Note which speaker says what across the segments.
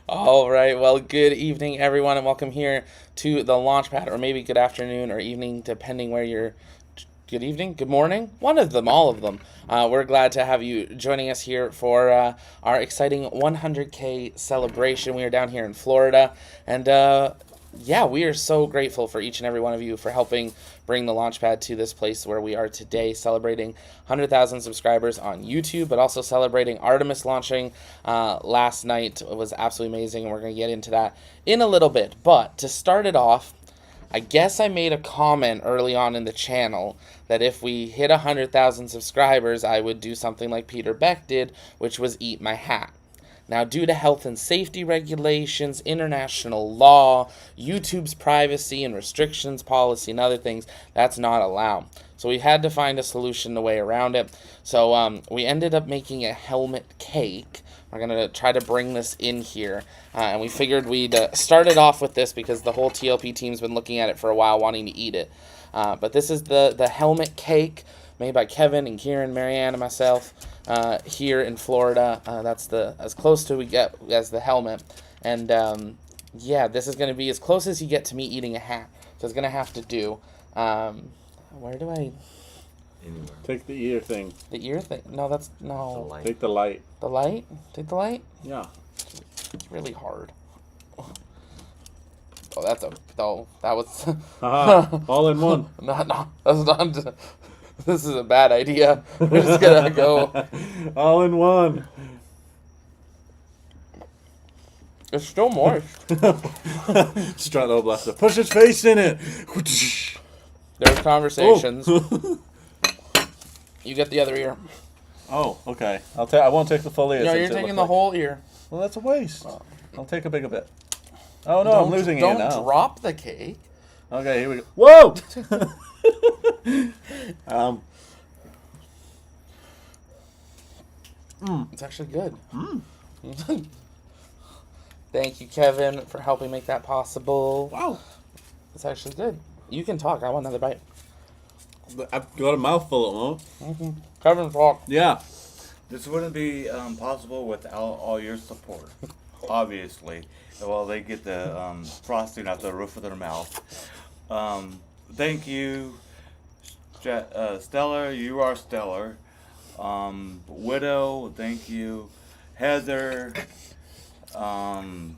Speaker 1: All right. Well, good evening, everyone, and welcome here to the Launchpad, or maybe good afternoon or evening, depending where you're. Good evening, good morning, one of them, all of them. We're glad to have you joining us here for our exciting 100K celebration. We are down here in Florida, and yeah, we are so grateful for each and every one of you for helping bring the Launchpad to this place where we are today, celebrating 100,000 subscribers on YouTube, but also celebrating Artemis launching last night. It was absolutely amazing, and we're going to get into that in a little bit. But to start it off, I guess I made a comment early on in the channel that if we hit 100,000 subscribers, I would do something like Peter Beck did, which was eat my hat. Now, due to health and safety regulations, international law, YouTube's privacy and restrictions policy, and other things, that's not allowed. So we had to find a solution, a way around it. So we ended up making a helmet cake. We're going to try to bring this in here. And we figured we'd start it off with this because the whole TLP team's been looking at it for a while, wanting to eat it. But this is the helmet cake made by Kevin and Kieran, Marianne, and myself here in Florida. That's as close to we get as the helmet. And yeah, this is going to be as close as you get to me eating a hat. So it's going to have to do. Where do I...
Speaker 2: Anywhere.
Speaker 3: Take the ear thing.
Speaker 1: The ear thing? No, that's... No.
Speaker 2: The light.
Speaker 3: Take the light.
Speaker 1: The light? Take the light?
Speaker 3: Yeah.
Speaker 1: It's really hard. Oh, that's a... Oh, that was...
Speaker 3: Haha. All in one.
Speaker 1: No, that's not... This is a bad idea. We're just gonna go...
Speaker 3: All in one.
Speaker 1: It's still moist.
Speaker 3: Strato blaster. Push his face in it.
Speaker 1: There's conversations.
Speaker 3: Oh.
Speaker 1: You get the other ear.
Speaker 3: Oh, okay. I won't take the full ear.
Speaker 1: No,
Speaker 3: since
Speaker 1: you're
Speaker 3: it
Speaker 1: taking
Speaker 3: looks
Speaker 1: the
Speaker 3: like-
Speaker 1: whole ear.
Speaker 3: Well, that's a waste. I'll take a bigger bit. Oh no,
Speaker 1: Don't,
Speaker 3: I'm losing ear now.
Speaker 1: Don't drop the cake.
Speaker 3: Okay, here we go. Whoa!
Speaker 1: It's actually good. Thank you, Kevin, for helping make that possible.
Speaker 3: Wow.
Speaker 1: It's actually good. You can talk. I want another bite.
Speaker 3: I've got a mouthful at the moment.
Speaker 1: Kevin, talk.
Speaker 3: Yeah.
Speaker 2: This wouldn't be possible without all your support, obviously. Well, they get the frosting out the roof of their mouth. Thank you, Stellar. You are stellar. Widow, thank you. Heather. Other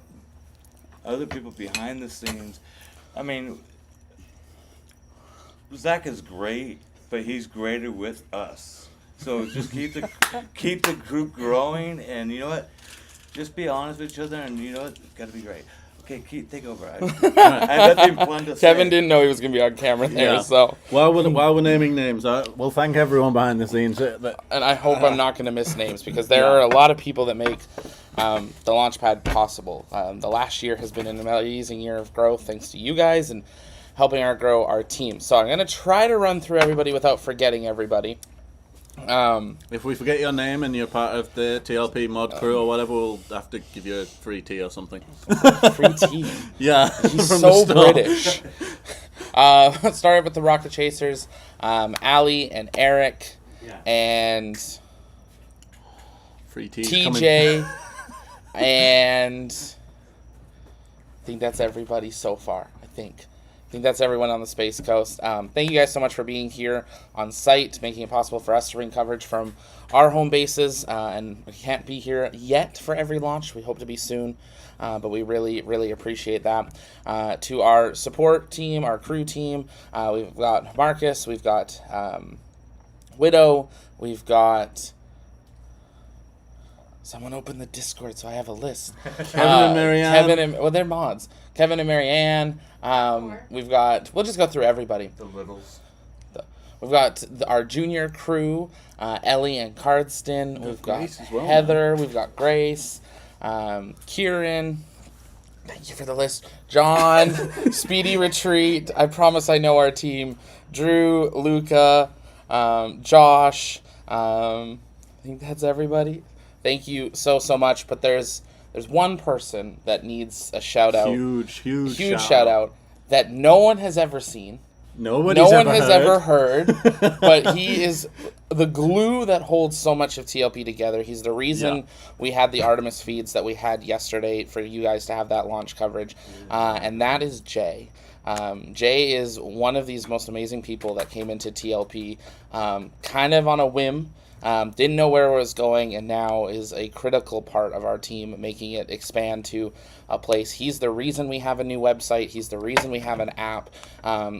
Speaker 2: people behind the scenes. I mean, Zach is great, but he's greater with us. So just keep the group growing, and you know what? Just be honest with each other, and you know what? It's gotta be great. Okay, take over. I have nothing fun to say.
Speaker 1: Kevin didn't know he was going to be on camera there,
Speaker 3: Yeah.
Speaker 1: so...
Speaker 3: While we're naming names, we'll thank everyone behind the scenes.
Speaker 1: And I hope I'm not going to miss names, because there are a lot of people that make the Launchpad possible. The last year has been an amazing year of growth, thanks to you guys and helping grow our team. So I'm going to try to run through everybody without forgetting everybody.
Speaker 3: If we forget your name and you're part of the TLP mod crew or whatever, we'll have to give you a free tea or something.
Speaker 1: Free tea.
Speaker 3: Yeah.
Speaker 1: He's
Speaker 3: from
Speaker 1: so
Speaker 3: the store.
Speaker 1: British. Let's start with the Rocket Chasers. Ali and Eric and
Speaker 3: Free tea.
Speaker 1: TJ and I think that's everybody so far. I think that's everyone on the Space Coast. Thank you guys so much for being here on site, making it possible for us to bring coverage from our home bases. And we can't be here yet for every launch. We hope to be soon. But we really, really appreciate that. To our support team, our crew team, we've got Marcus, we've got Widow, we've got... Someone open the Discord so I have a list.
Speaker 3: Kevin and Marianne.
Speaker 1: Well, they're mods. Kevin and Marianne. We've got... We'll just go through everybody.
Speaker 2: The littles.
Speaker 1: We've got our junior crew, Ellie and Cardston. We've got
Speaker 3: Grace as well,
Speaker 1: Heather. We've got Grace. Kieran. Thank you for the list. John. Speedy Retreat. I promise I know our team. Drew. Luca. Josh. I think that's everybody. Thank you so much. But there's one person that needs a shout out.
Speaker 3: Huge
Speaker 1: shout out that no one has ever seen. no one has ever heard, but he is the glue that holds so much of TLP together. He's the reason we had the Artemis feeds that we had yesterday for you guys to have that launch coverage, and that is Jay. Jay is one of these most amazing people that came into TLP kind of on a whim. Didn't know where it was going, and now is a critical part of our team, making it expand to a place. He's the reason we have a new website. He's the reason we have an app.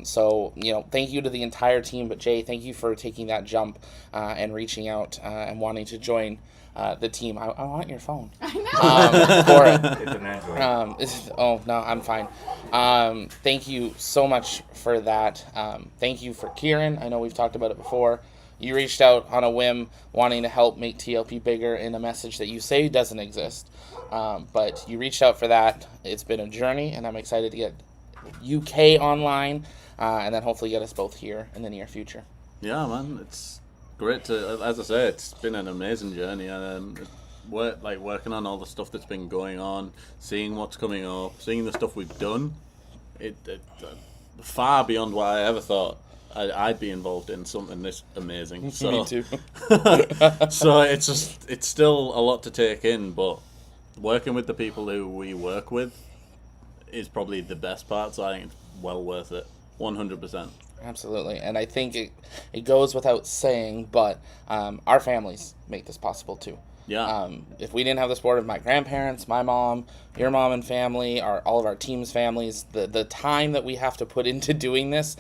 Speaker 1: So, thank you to the entire team. But Jay, thank you for taking that jump and reaching out and wanting to join the team. I want your phone.
Speaker 4: I know.
Speaker 1: For it.
Speaker 2: It's an Android.
Speaker 1: Oh, no, I'm fine. Thank you so much for that. Thank you for Kieran. I know we've talked about it before. You reached out on a whim, wanting to help make TLP bigger in a message that you say doesn't exist. But you reached out for that. It's been a journey, and I'm excited to get UK online, and then hopefully get us both here in the near future.
Speaker 3: Yeah, man, it's great to, as I say, it's been an amazing journey, and working on all the stuff that's been going on, seeing what's coming up, seeing the stuff we've done, it far beyond what I ever thought I'd be involved in something this amazing. So,
Speaker 1: Me too.
Speaker 3: so it's still a lot to take in, but working with the people who we work with is probably the best part, so I think it's well worth it, 100%.
Speaker 1: Absolutely, and I think it goes without saying, but our families make this possible too.
Speaker 3: Yeah.
Speaker 1: If we didn't have the support of my grandparents, my mom, your mom and family, all of our team's families, the time that we have to put into doing this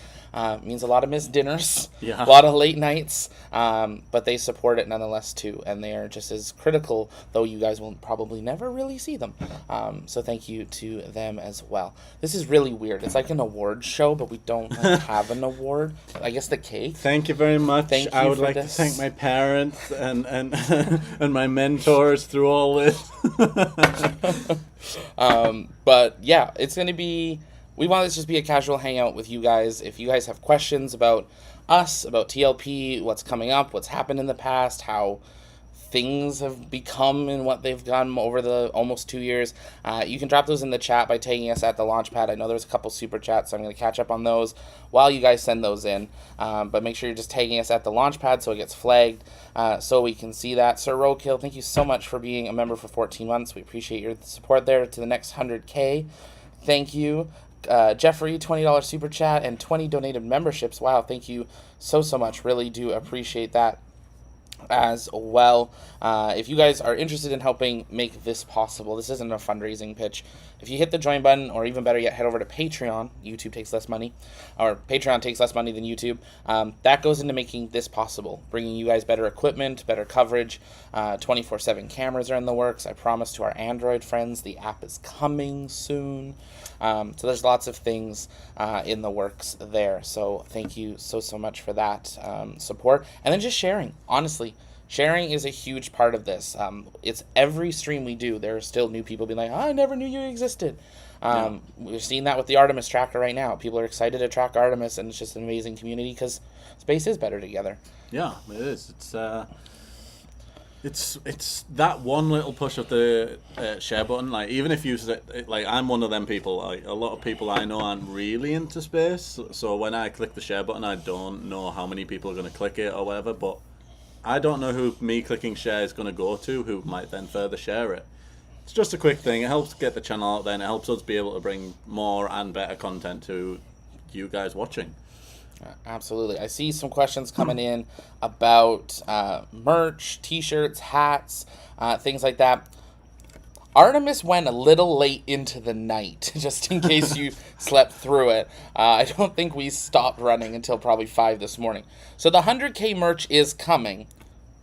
Speaker 1: means a lot of missed dinners,
Speaker 3: Yeah.
Speaker 1: a lot of late nights, but they support it nonetheless too, and they are just as critical, though you guys will probably never really see them. So thank you to them as well. This is really weird. It's like an award show, but we don't have an award. I guess the cake.
Speaker 3: Thank you very much.
Speaker 1: Thank you
Speaker 3: I would
Speaker 1: for
Speaker 3: like
Speaker 1: this.
Speaker 3: to thank my parents and and my mentors through all this.
Speaker 1: But yeah, it's going to be, we want this to just be a casual hangout with you guys. If you guys have questions about us, about TLP, what's coming up, what's happened in the past, how things have become and what they've done over the almost 2 years, you can drop those in the chat by tagging us at the Launchpad. I know there's a couple super chats, so I'm going to catch up on those while you guys send those in. But make sure you're just tagging us at the Launchpad so it gets flagged, so we can see that. Sir Roadkill, thank you so much for being a member for 14 months. We appreciate your support there to the next 100K. Thank you. Jeffrey, $20 super chat and 20 donated memberships. Wow, thank you so much. Really do appreciate that as well. If you guys are interested in helping make this possible, this isn't a fundraising pitch. If you hit the join button, or even better yet, head over to Patreon. YouTube takes less money, or Patreon takes less money than YouTube. That goes into making this possible, bringing you guys better equipment, better coverage. 24/7 cameras are in the works. I promise to our Android friends, the app is coming soon. So there's lots of things in the works there. So thank you so much for that support. And then just sharing. Honestly, sharing is a huge part of this. It's every stream we do, there are still new people being like, I never knew you existed. We're seeing that with the Artemis tracker right now. People are excited to track Artemis, and it's just an amazing community because space is better together.
Speaker 3: Yeah, it is. It's that one little push of the share button. Like, even if you say, like, I'm one of them people. Like, a lot of people I know aren't really into space, so when I click the share button, I don't know how many people are going to click it or whatever. But I don't know who me clicking share is going to go to, who might then further share it. It's just a quick thing. It helps get the channel out there, and it helps us be able to bring more and better content to you guys watching.
Speaker 1: Absolutely. I see some questions coming in about merch, t-shirts, hats, things like that. Artemis went a little late into the night, just in case you slept through it. I don't think we stopped running until probably 5 this morning. So the 100K merch is coming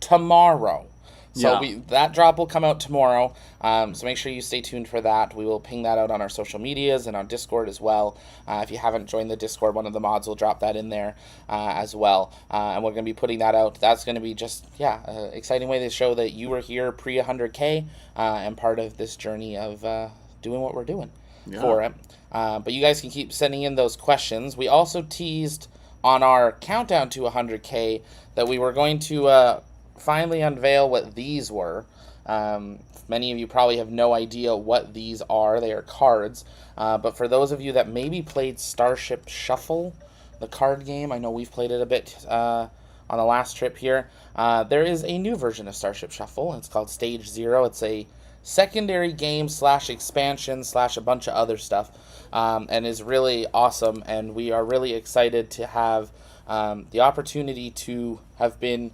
Speaker 1: tomorrow. So
Speaker 3: Yeah.
Speaker 1: that drop will come out tomorrow. So make sure you stay tuned for that. We will ping that out on our social medias and on Discord as well. If you haven't joined the Discord, one of the mods will drop that in there as well. And we're going to be putting that out. That's going to be just, an exciting way to show that you were here pre-100K and part of this journey of doing what we're doing for it. But you guys can keep sending in those questions. We also teased on our countdown to 100K that we were going to finally unveil what these were. Many of you probably have no idea what these are. They are cards. But for those of you that maybe played Starship Shuffle the card game. I know we've played it a bit on the last trip here. There is a new version of Starship Shuffle. It's called Stage Zero. It's a secondary game / expansion / a bunch of other stuff, and is really awesome. And we are really excited to have the opportunity to have been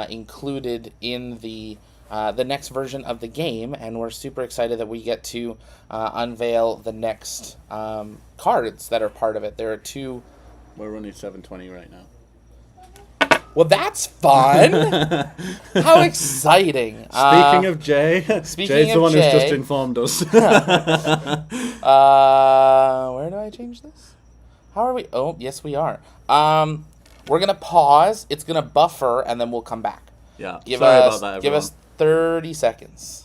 Speaker 1: included in the next version of the game, and we're super excited that we get to unveil the next cards that are part of it. There are 2.
Speaker 3: We're running 720 right now.
Speaker 1: Well, that's fun. How exciting.
Speaker 3: Speaking of Jay, Jay's the one who's just informed us.
Speaker 1: Where do I change this? How are we? Oh, yes, we are. We're going to pause. It's going to buffer, and then we'll come back.
Speaker 3: Yeah, sorry about that, everyone.
Speaker 1: Give us 30 seconds.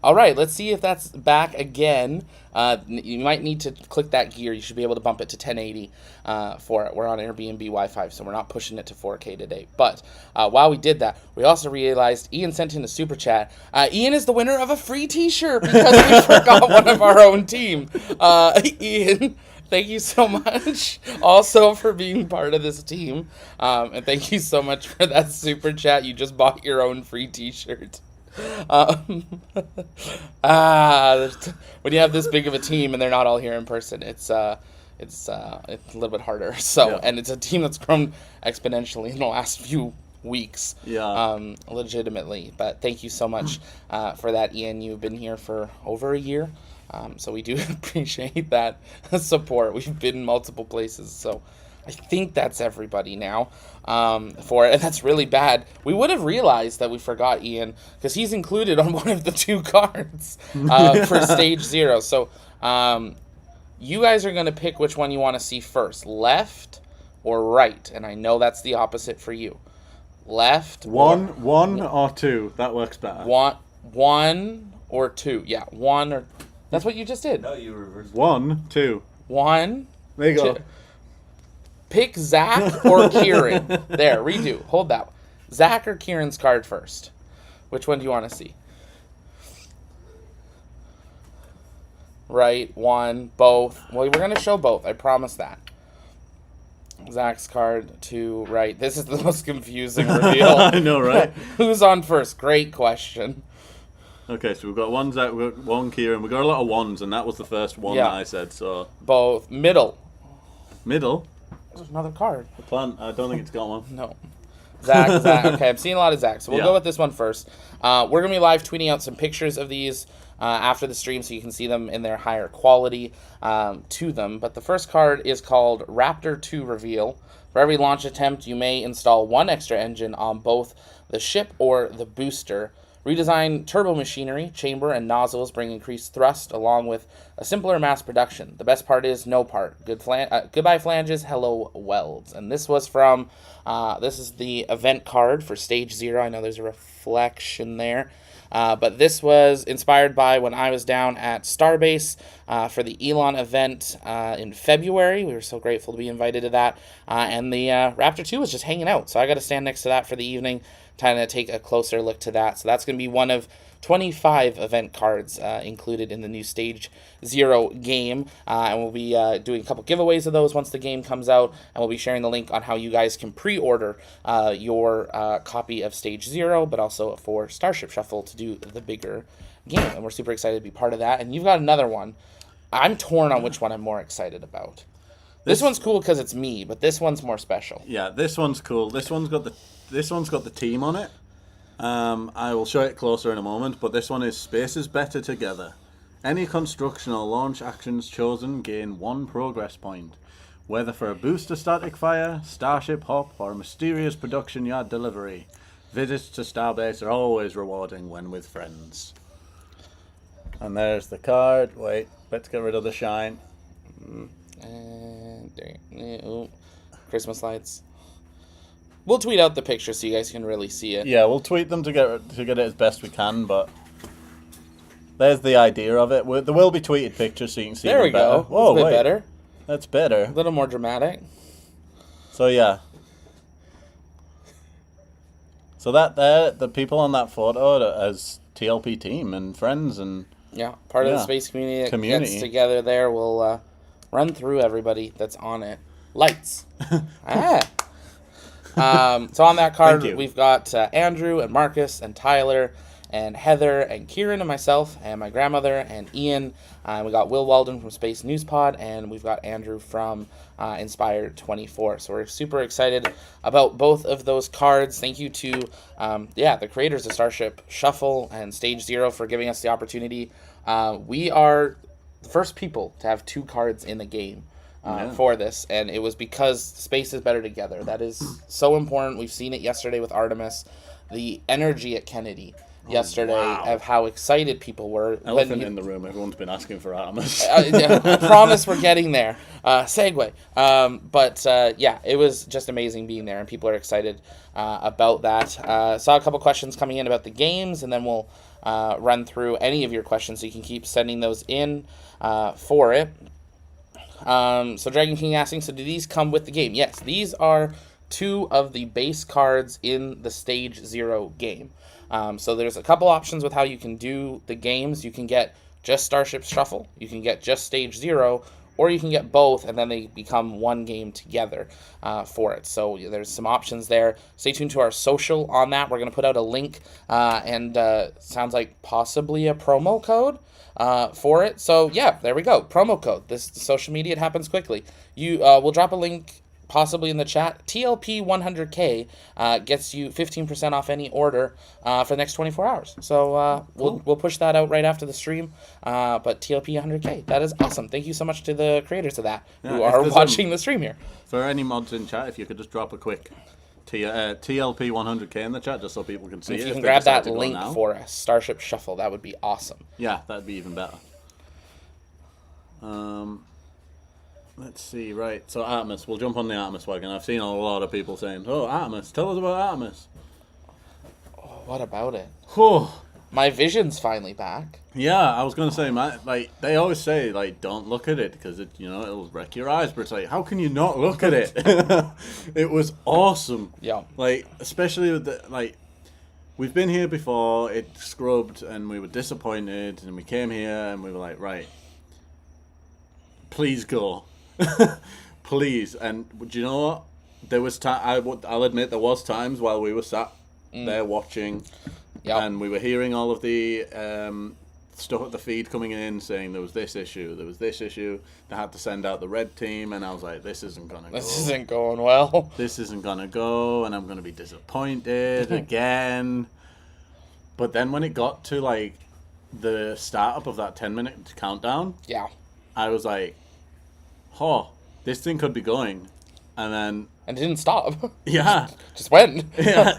Speaker 1: All right, let's see if that's back again. You might need to click that gear. You should be able to bump it to 1080 for it. We're on Airbnb Wi-Fi, so we're not pushing it to 4K today. But while we did that, we also realized Ian sent in a super chat. Ian is the winner of a free t-shirt because we forgot one of our own team. Ian, thank you so much also for being part of this team. And thank you so much for that super chat. You just bought your own free t-shirt. When you have this big of a team and they're not all here in person, it's a little bit harder. So, yeah. And it's a team that's grown exponentially in the last few weeks.
Speaker 3: Yeah.
Speaker 1: Legitimately. But thank you so much for that, Ian. You've been here for over a year. So we do appreciate that support. We've been in multiple places, so I think that's everybody now for it, and that's really bad. We would have realized that we forgot Ian, because he's included on one of the 2 cards for Stage 0. So you guys are going to pick which one you want to see first, left or right, and I know that's the opposite for you. Left.
Speaker 3: One or 2, that works better.
Speaker 1: One or 2, yeah, 1 or... That's what you just did.
Speaker 2: No, you reversed.
Speaker 3: 1, 2.
Speaker 1: 1.
Speaker 3: There you go.
Speaker 1: 2. Pick Zach or Kieran. There, redo. Hold that. Zach or Kieran's card first. Which one do you want to see? Right, 1, both. Well, we're going to show both. I promise that. Zach's card, 2, right. This is the most confusing reveal.
Speaker 3: I know, right?
Speaker 1: Who's on first? Great question.
Speaker 3: Okay, so we've got 1 Zach, we've got 1 Kieran. We've got a lot of 1s, and that was the first one that I said, so...
Speaker 1: Both. Middle.
Speaker 3: Middle?
Speaker 1: There's another card.
Speaker 3: The plant, I don't think it's got one.
Speaker 1: No. Zach. Okay, I'm seeing a lot of Zach, so we'll go with this one first. We're going to be live tweeting out some pictures of these after the stream so you can see them in their higher quality to them. But the first card is called Raptor 2 Reveal. For every launch attempt, you may install 1 extra engine on both the ship or the booster. Redesigned turbo machinery, chamber, and nozzles bring increased thrust along with a simpler mass production. The best part is no part. Goodbye flanges, hello welds. And this was from, this is the event card for Stage 0. I know there's a reflection there. But this was inspired by when I was down at Starbase for the Elon event in February. We were so grateful to be invited to that. And the Raptor 2 was just hanging out. So I got to stand next to that for the evening, kind of take a closer look to that. So that's going to be one of 25 event cards included in the new Stage 0 game. And we'll be doing a couple giveaways of those once the game comes out. And we'll be sharing the link on how you guys can pre-order your copy of Stage 0, but also for Starship Shuffle to do the bigger game. And we're super excited to be part of that. And you've got another one. I'm torn on which one I'm more excited about. This one's cool because it's me, but this one's more special.
Speaker 3: Yeah, this one's cool. This one's got the team on it. I will show it closer in a moment, but this one is Spaces Better Together. Any construction or launch actions chosen gain 1 progress point, whether for a booster static fire, starship hop, or a mysterious production yard delivery. Visits to Starbase are always rewarding when with friends. And there's the card. Wait, let's get rid of the shine.
Speaker 1: And Christmas lights. We'll tweet out the picture so you guys can really see it.
Speaker 3: Yeah, we'll tweet them to get it as best we can, but there's the idea of it. There will be tweeted pictures so you can see
Speaker 1: there
Speaker 3: them
Speaker 1: we
Speaker 3: better.
Speaker 1: go. Whoa, a bit better.
Speaker 3: That's better.
Speaker 1: A little more dramatic.
Speaker 3: So yeah. So that there, the people on that photo are as TLP team and friends and
Speaker 1: Yeah, part of the
Speaker 3: Yeah.
Speaker 1: space community that
Speaker 3: Community.
Speaker 1: gets together there will run through everybody that's on it. Lights. So on that card,
Speaker 3: Thank you.
Speaker 1: we've got Andrew and Marcus and Tyler and Heather and Kieran and myself and my grandmother and Ian. We got Will Walden from Space News Pod, and we've got Andrew from Inspired 24. So we're super excited about both of those cards. Thank you to the creators of Starship Shuffle and Stage Zero for giving us the opportunity. We are the first people to have 2 cards in the game. For this, and it was because space is better together. That is so important. We've seen it yesterday with Artemis, the energy at Kennedy yesterday of how excited people were.
Speaker 3: Elephant in the room. Everyone's been asking for Artemis.
Speaker 1: I promise we're getting there. Segue. It was just amazing being there, and people are excited about that. Saw a couple questions coming in about the games, and then we'll run through any of your questions, so you can keep sending those in for it. So Dragon King asking, so do these come with the game? Yes, these are 2 of the base cards in the Stage 0 game. So there's a couple options with how you can do the games. You can get just Starship Shuffle, you can get just Stage 0, or you can get both, and then they become one game together for it. So there's some options there. Stay tuned to our social on that. We're going to put out a link and sounds like possibly a promo code for it. So yeah, there we go. Promo code. This social media, it happens quickly. We'll drop a link possibly in the chat. TLP 100K gets you 15% off any order for the next 24 hours. So we'll push that out right after the stream. But TLP 100K, that is awesome. Thank you so much to the creators of that who are watching the stream here.
Speaker 3: For any mods in chat, if you could just drop a quick TLP 100K in the chat, just so people can see
Speaker 1: If
Speaker 3: it.
Speaker 1: you can
Speaker 3: they
Speaker 1: grab
Speaker 3: decide
Speaker 1: that
Speaker 3: to go
Speaker 1: link
Speaker 3: now.
Speaker 1: for us, Starship Shuffle, that would be awesome.
Speaker 3: Yeah, that'd be even better. Let's see, right. So Artemis, we'll jump on the Artemis wagon. I've seen a lot of people saying, oh, Artemis, tell us about Artemis.
Speaker 1: Oh, what about it?
Speaker 3: Whew.
Speaker 1: My vision's finally back.
Speaker 3: Yeah, I was going to say, they always say, don't look at it because it'll wreck your eyes. But it's like, how can you not look at it? It was awesome.
Speaker 1: Yeah.
Speaker 3: Especially with we've been here before, it scrubbed and we were disappointed and we came here and we were like, right, please go. Please. And do you know what? There was I'll admit there was times while we were sat there watching.
Speaker 1: Yep.
Speaker 3: And we were hearing all of the stuff at the feed coming in saying there was this issue, They had to send out the red team, and I was like, this isn't going to go.
Speaker 1: This isn't going well.
Speaker 3: This isn't going to go, and I'm going to be disappointed again. But then when it got to, the startup of that 10-minute countdown,
Speaker 1: Yeah.
Speaker 3: I was like, this thing could be going. And then...
Speaker 1: And it didn't stop.
Speaker 3: Yeah.
Speaker 1: Just went.
Speaker 3: Yeah,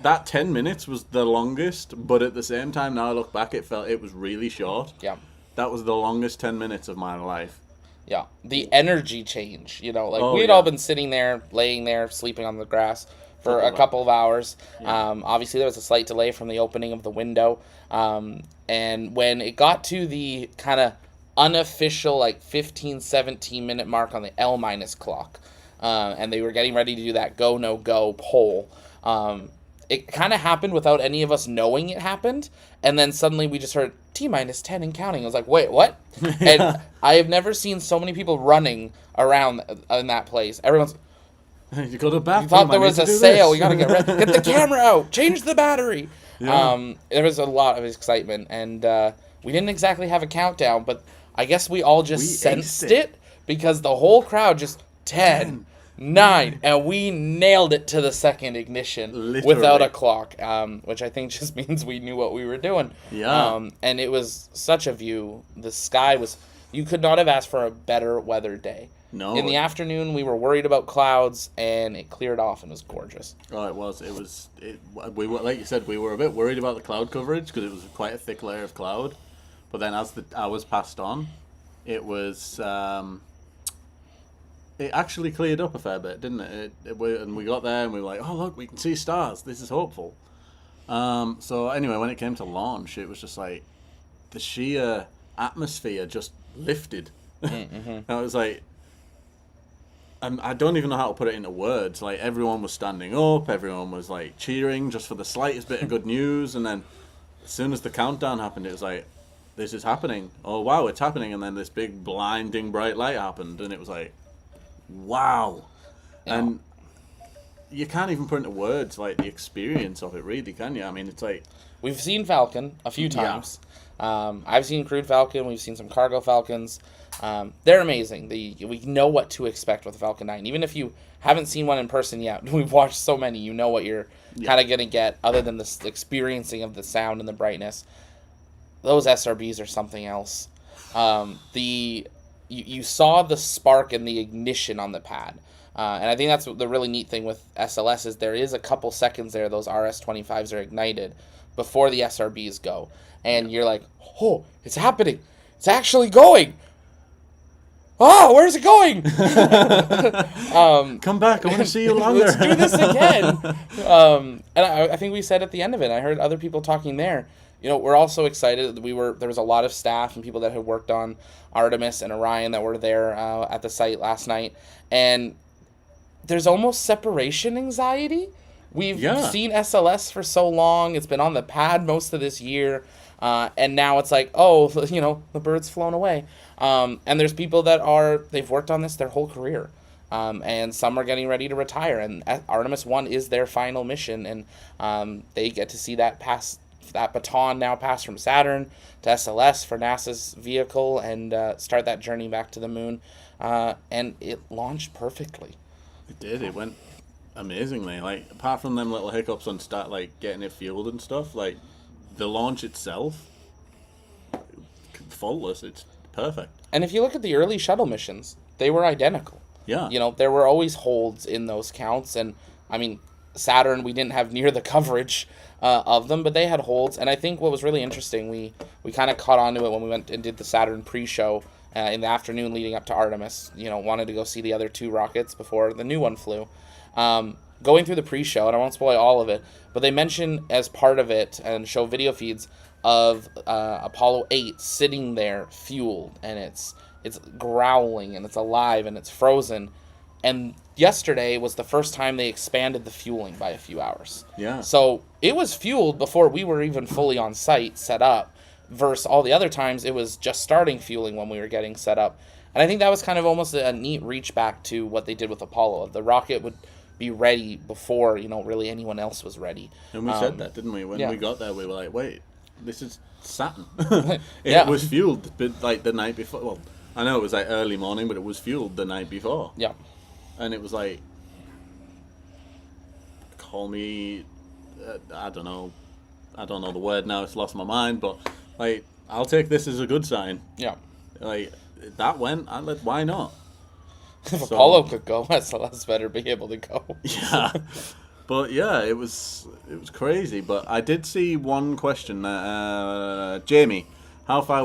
Speaker 3: that 10 minutes was the longest, but at the same time, now I look back, it was really short.
Speaker 1: Yeah.
Speaker 3: That was the longest 10 minutes of my life.
Speaker 1: Yeah. The energy change, we'd all been sitting there, laying there, sleeping on the grass for a couple of hours.
Speaker 3: Yeah.
Speaker 1: Obviously, there was a slight delay from the opening of the window. And when it got to the kind of unofficial, 15, 17-minute mark on the L- clock, and they were getting ready to do that go, no go poll. It kind of happened without any of us knowing it happened. And then suddenly we just heard T-10 and counting. I was like, wait, what? And I have never seen so many people running around in that place. Everyone's...
Speaker 3: You go to the bathroom.
Speaker 1: You thought there was a sale. We got to get the camera out. Change the battery. Yeah. There was a lot of excitement. And we didn't exactly have a countdown, but I guess we all just sensed it because the whole crowd just 10, 9, and we nailed it to the second ignition without a clock, which I think just means we knew what we were doing.
Speaker 3: Yeah.
Speaker 1: And it was such a view. The sky was... You could not have asked for a better weather day.
Speaker 3: No.
Speaker 1: In the afternoon, we were worried about clouds, and it cleared off and was gorgeous.
Speaker 3: Oh, it was. We were, like you said, we were a bit worried about the cloud coverage because it was quite a thick layer of cloud. But then as the hours passed on, it was... it actually cleared up a fair bit, didn't it? And we got there and we were like, oh, look, we can see stars. This is hopeful. So anyway, when it came to launch, it was just like the sheer atmosphere just lifted. Mm-hmm. I was like, and I don't even know how to put it into words. Like, everyone was standing up, everyone was like cheering just for the slightest bit of good news, and then as soon as the countdown happened, it was like, this is happening. Oh wow, it's happening, and then this big blinding bright light happened, and it was like, wow. And you can't even put into words like the experience of it, really, can you? I mean, it's like,
Speaker 1: we've seen Falcon a few times. I've seen Crewed Falcon. We've seen some Cargo Falcons. They're amazing. We know what to expect with the Falcon 9. Even if you haven't seen one in person yet, we've watched so many, you know what you're kind of going to get, other than the experiencing of the sound and the brightness. Those SRBs are something else. You saw the spark and the ignition on the pad. And I think that's the really neat thing with SLS is there is a couple seconds there those RS-25s are ignited before the SRBs go. And you're like, oh, it's happening. It's actually going. Oh, where's it going?
Speaker 3: come back, I want to see you longer.
Speaker 1: Let's do this again. And I think we said at the end of it, I heard other people talking there, we're also excited. There was a lot of staff and people that had worked on Artemis and Orion that were there at the site last night. And there's almost separation anxiety. We've seen SLS for so long. It's been on the pad most of this year. And now it's like, the bird's flown away. And there's people that they've worked on this their whole career. And some are getting ready to retire. And Artemis 1 is their final mission. And they get to see that baton now pass from Saturn to SLS for NASA's vehicle and start that journey back to the moon. And it launched perfectly.
Speaker 3: It did. It went amazingly. Like, apart from them little hiccups on start, like getting it fueled and stuff, like the launch itself, faultless. It's perfect.
Speaker 1: And if you look at the early shuttle missions, they were identical.
Speaker 3: Yeah.
Speaker 1: There were always holds in those counts. And I mean, Saturn, we didn't have near the coverage of them, but they had holds. And I think what was really interesting, we kind of caught on to it when we went and did the Saturn pre-show in the afternoon leading up to Artemis. Wanted to go see the other two rockets before the new one flew. Going through the pre-show, and I won't spoil all of it, but they mention as part of it and show video feeds of Apollo 8 sitting there fueled, and it's growling, and it's alive, and it's frozen. And yesterday was the first time they expanded the fueling by a few hours.
Speaker 3: Yeah.
Speaker 1: So it was fueled before we were even fully on site, set up, versus all the other times it was just starting fueling when we were getting set up. And I think that was kind of almost a neat reach back to what they did with Apollo. The rocket would be ready before, really anyone else was ready.
Speaker 3: And we said that, didn't we? When we got there, we were like, wait, this is Saturn.
Speaker 1: Yeah.
Speaker 3: It was fueled like the night before. Well, I know it was like early morning, but it was fueled the night before.
Speaker 1: Yeah.
Speaker 3: And it was like, call me, I don't know the word now, it's lost my mind, but like, I'll take this as a good sign.
Speaker 1: Yeah.
Speaker 3: Like, that went, why not?
Speaker 1: If Apollo could go, SLS better be able to go.
Speaker 3: Yeah. But yeah, it was crazy. But I did see one question. Jamie, how far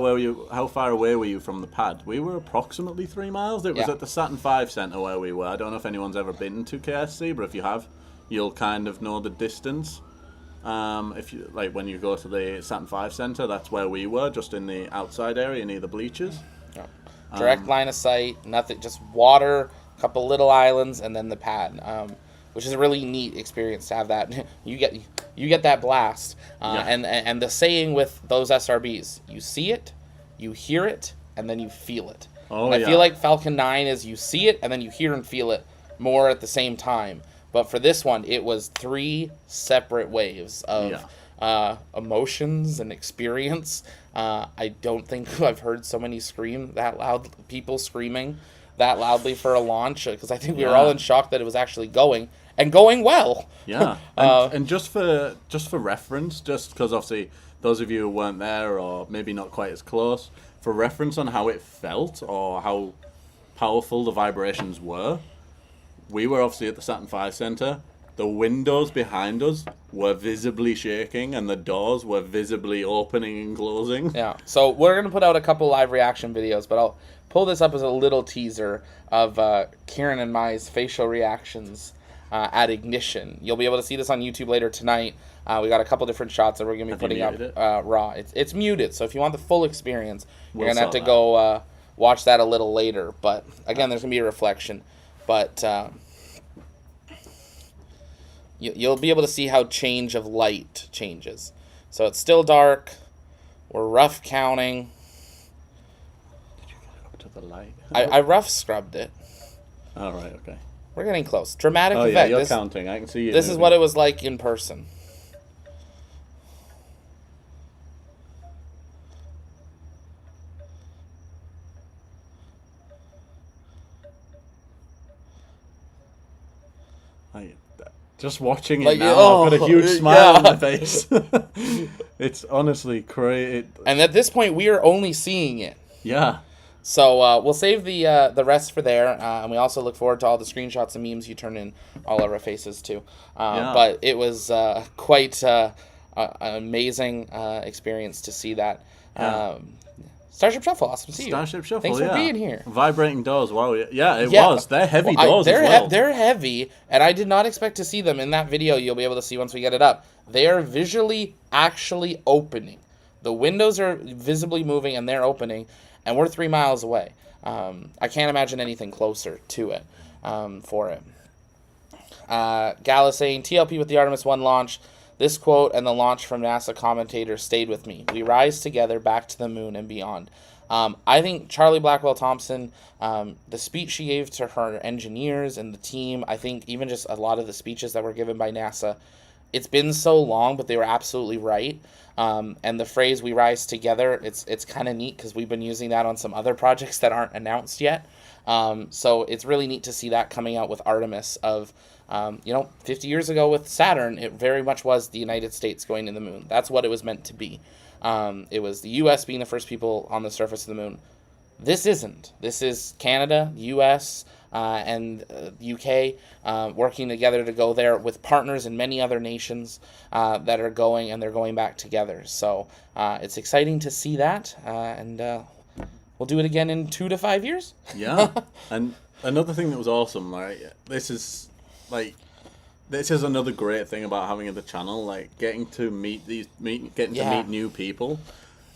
Speaker 3: away were you from the pad? We were approximately 3 miles. It was at the Saturn V Center where we were. I don't know if anyone's ever been to KSC, but if you have, you'll kind of know the distance. If you when you go to the Saturn V Center, that's where we were, just in the outside area near the bleachers.
Speaker 1: Yeah. Direct line of sight, nothing, just water, a couple little islands, and then the pad. Which is a really neat experience to have that. You get that blast. And the saying with those SRBs, you see it, you hear it, and then you feel it.
Speaker 3: Oh,
Speaker 1: and I feel like Falcon 9 is you see it, and then you hear and feel it more at the same time. But for this one, it was 3 separate waves of emotions and experience. I don't think I've heard so many people screaming that loudly for a launch, because I think we were all in shock that it was actually going. And going well.
Speaker 3: Yeah, and just for reference, just because obviously those of you who weren't there or maybe not quite as close, for reference on how it felt or how powerful the vibrations were, we were obviously at the Saturn V Center. The windows behind us were visibly shaking, and the doors were visibly opening and closing.
Speaker 1: Yeah, so we're going to put out a couple live reaction videos, but I'll pull this up as a little teaser of Kieran and my facial reactions at ignition. You'll be able to see this on YouTube later tonight. We got a couple different shots that we're going to be putting up raw. It's muted, so if you want the full experience, you're going to have to go watch that a little later. But again, there's going to be a reflection. but you'll be able to see how change of light changes. So it's still dark. We're rough counting.
Speaker 3: Did you get up to the light?
Speaker 1: I rough scrubbed it.
Speaker 3: Oh, right, okay.
Speaker 1: We're getting close. Dramatic
Speaker 3: Oh,
Speaker 1: effect.
Speaker 3: yeah, you're
Speaker 1: This,
Speaker 3: counting. I can see you.
Speaker 1: this is
Speaker 3: moving.
Speaker 1: what it was like in person.
Speaker 3: Just watching it
Speaker 1: Like,
Speaker 3: now, I've got a huge smile
Speaker 1: yeah.
Speaker 3: on my face. It's honestly crazy.
Speaker 1: And at this point, we are only seeing it.
Speaker 3: Yeah.
Speaker 1: So we'll save the rest for there, and we also look forward to all the screenshots and memes you turn in all of our faces to.
Speaker 3: Yeah.
Speaker 1: But it was quite an amazing experience to see that.
Speaker 3: Yeah.
Speaker 1: Starship Shuffle, awesome to see you.
Speaker 3: Starship Shuffle,
Speaker 1: Thanks for being here.
Speaker 3: Vibrating doors, wow. Yeah, it
Speaker 1: Yeah.
Speaker 3: was. They're heavy
Speaker 1: Well,
Speaker 3: doors as well.
Speaker 1: They're heavy, and I did not expect to see them in that video. You'll be able to see once we get it up. They are visually actually opening. The windows are visibly moving, and they're opening, and we're 3 miles away. I can't imagine anything closer to it for it. Gala saying, TLP with the Artemis 1 launch. This quote and the launch from NASA commentator stayed with me. We rise together back to the moon and beyond. I think Charlie Blackwell Thompson, the speech she gave to her engineers and the team, I think even just a lot of the speeches that were given by NASA, it's been so long, but they were absolutely right. And the phrase "we rise together," it's kind of neat because we've been using that on some other projects that aren't announced yet. So it's really neat to see that coming out with Artemis of, 50 years ago with Saturn, it very much was the United States going to the moon. That's what it was meant to be. It was the U.S. being the first people on the surface of the moon. This isn't. This is Canada, U.S., and UK working together to go there with partners in many other nations that are going, and they're going back together. So it's exciting to see that, and we'll do it again in 2 to 5 years.
Speaker 3: Yeah. And another thing that was awesome, this is another great thing about having the channel, getting to meet new people,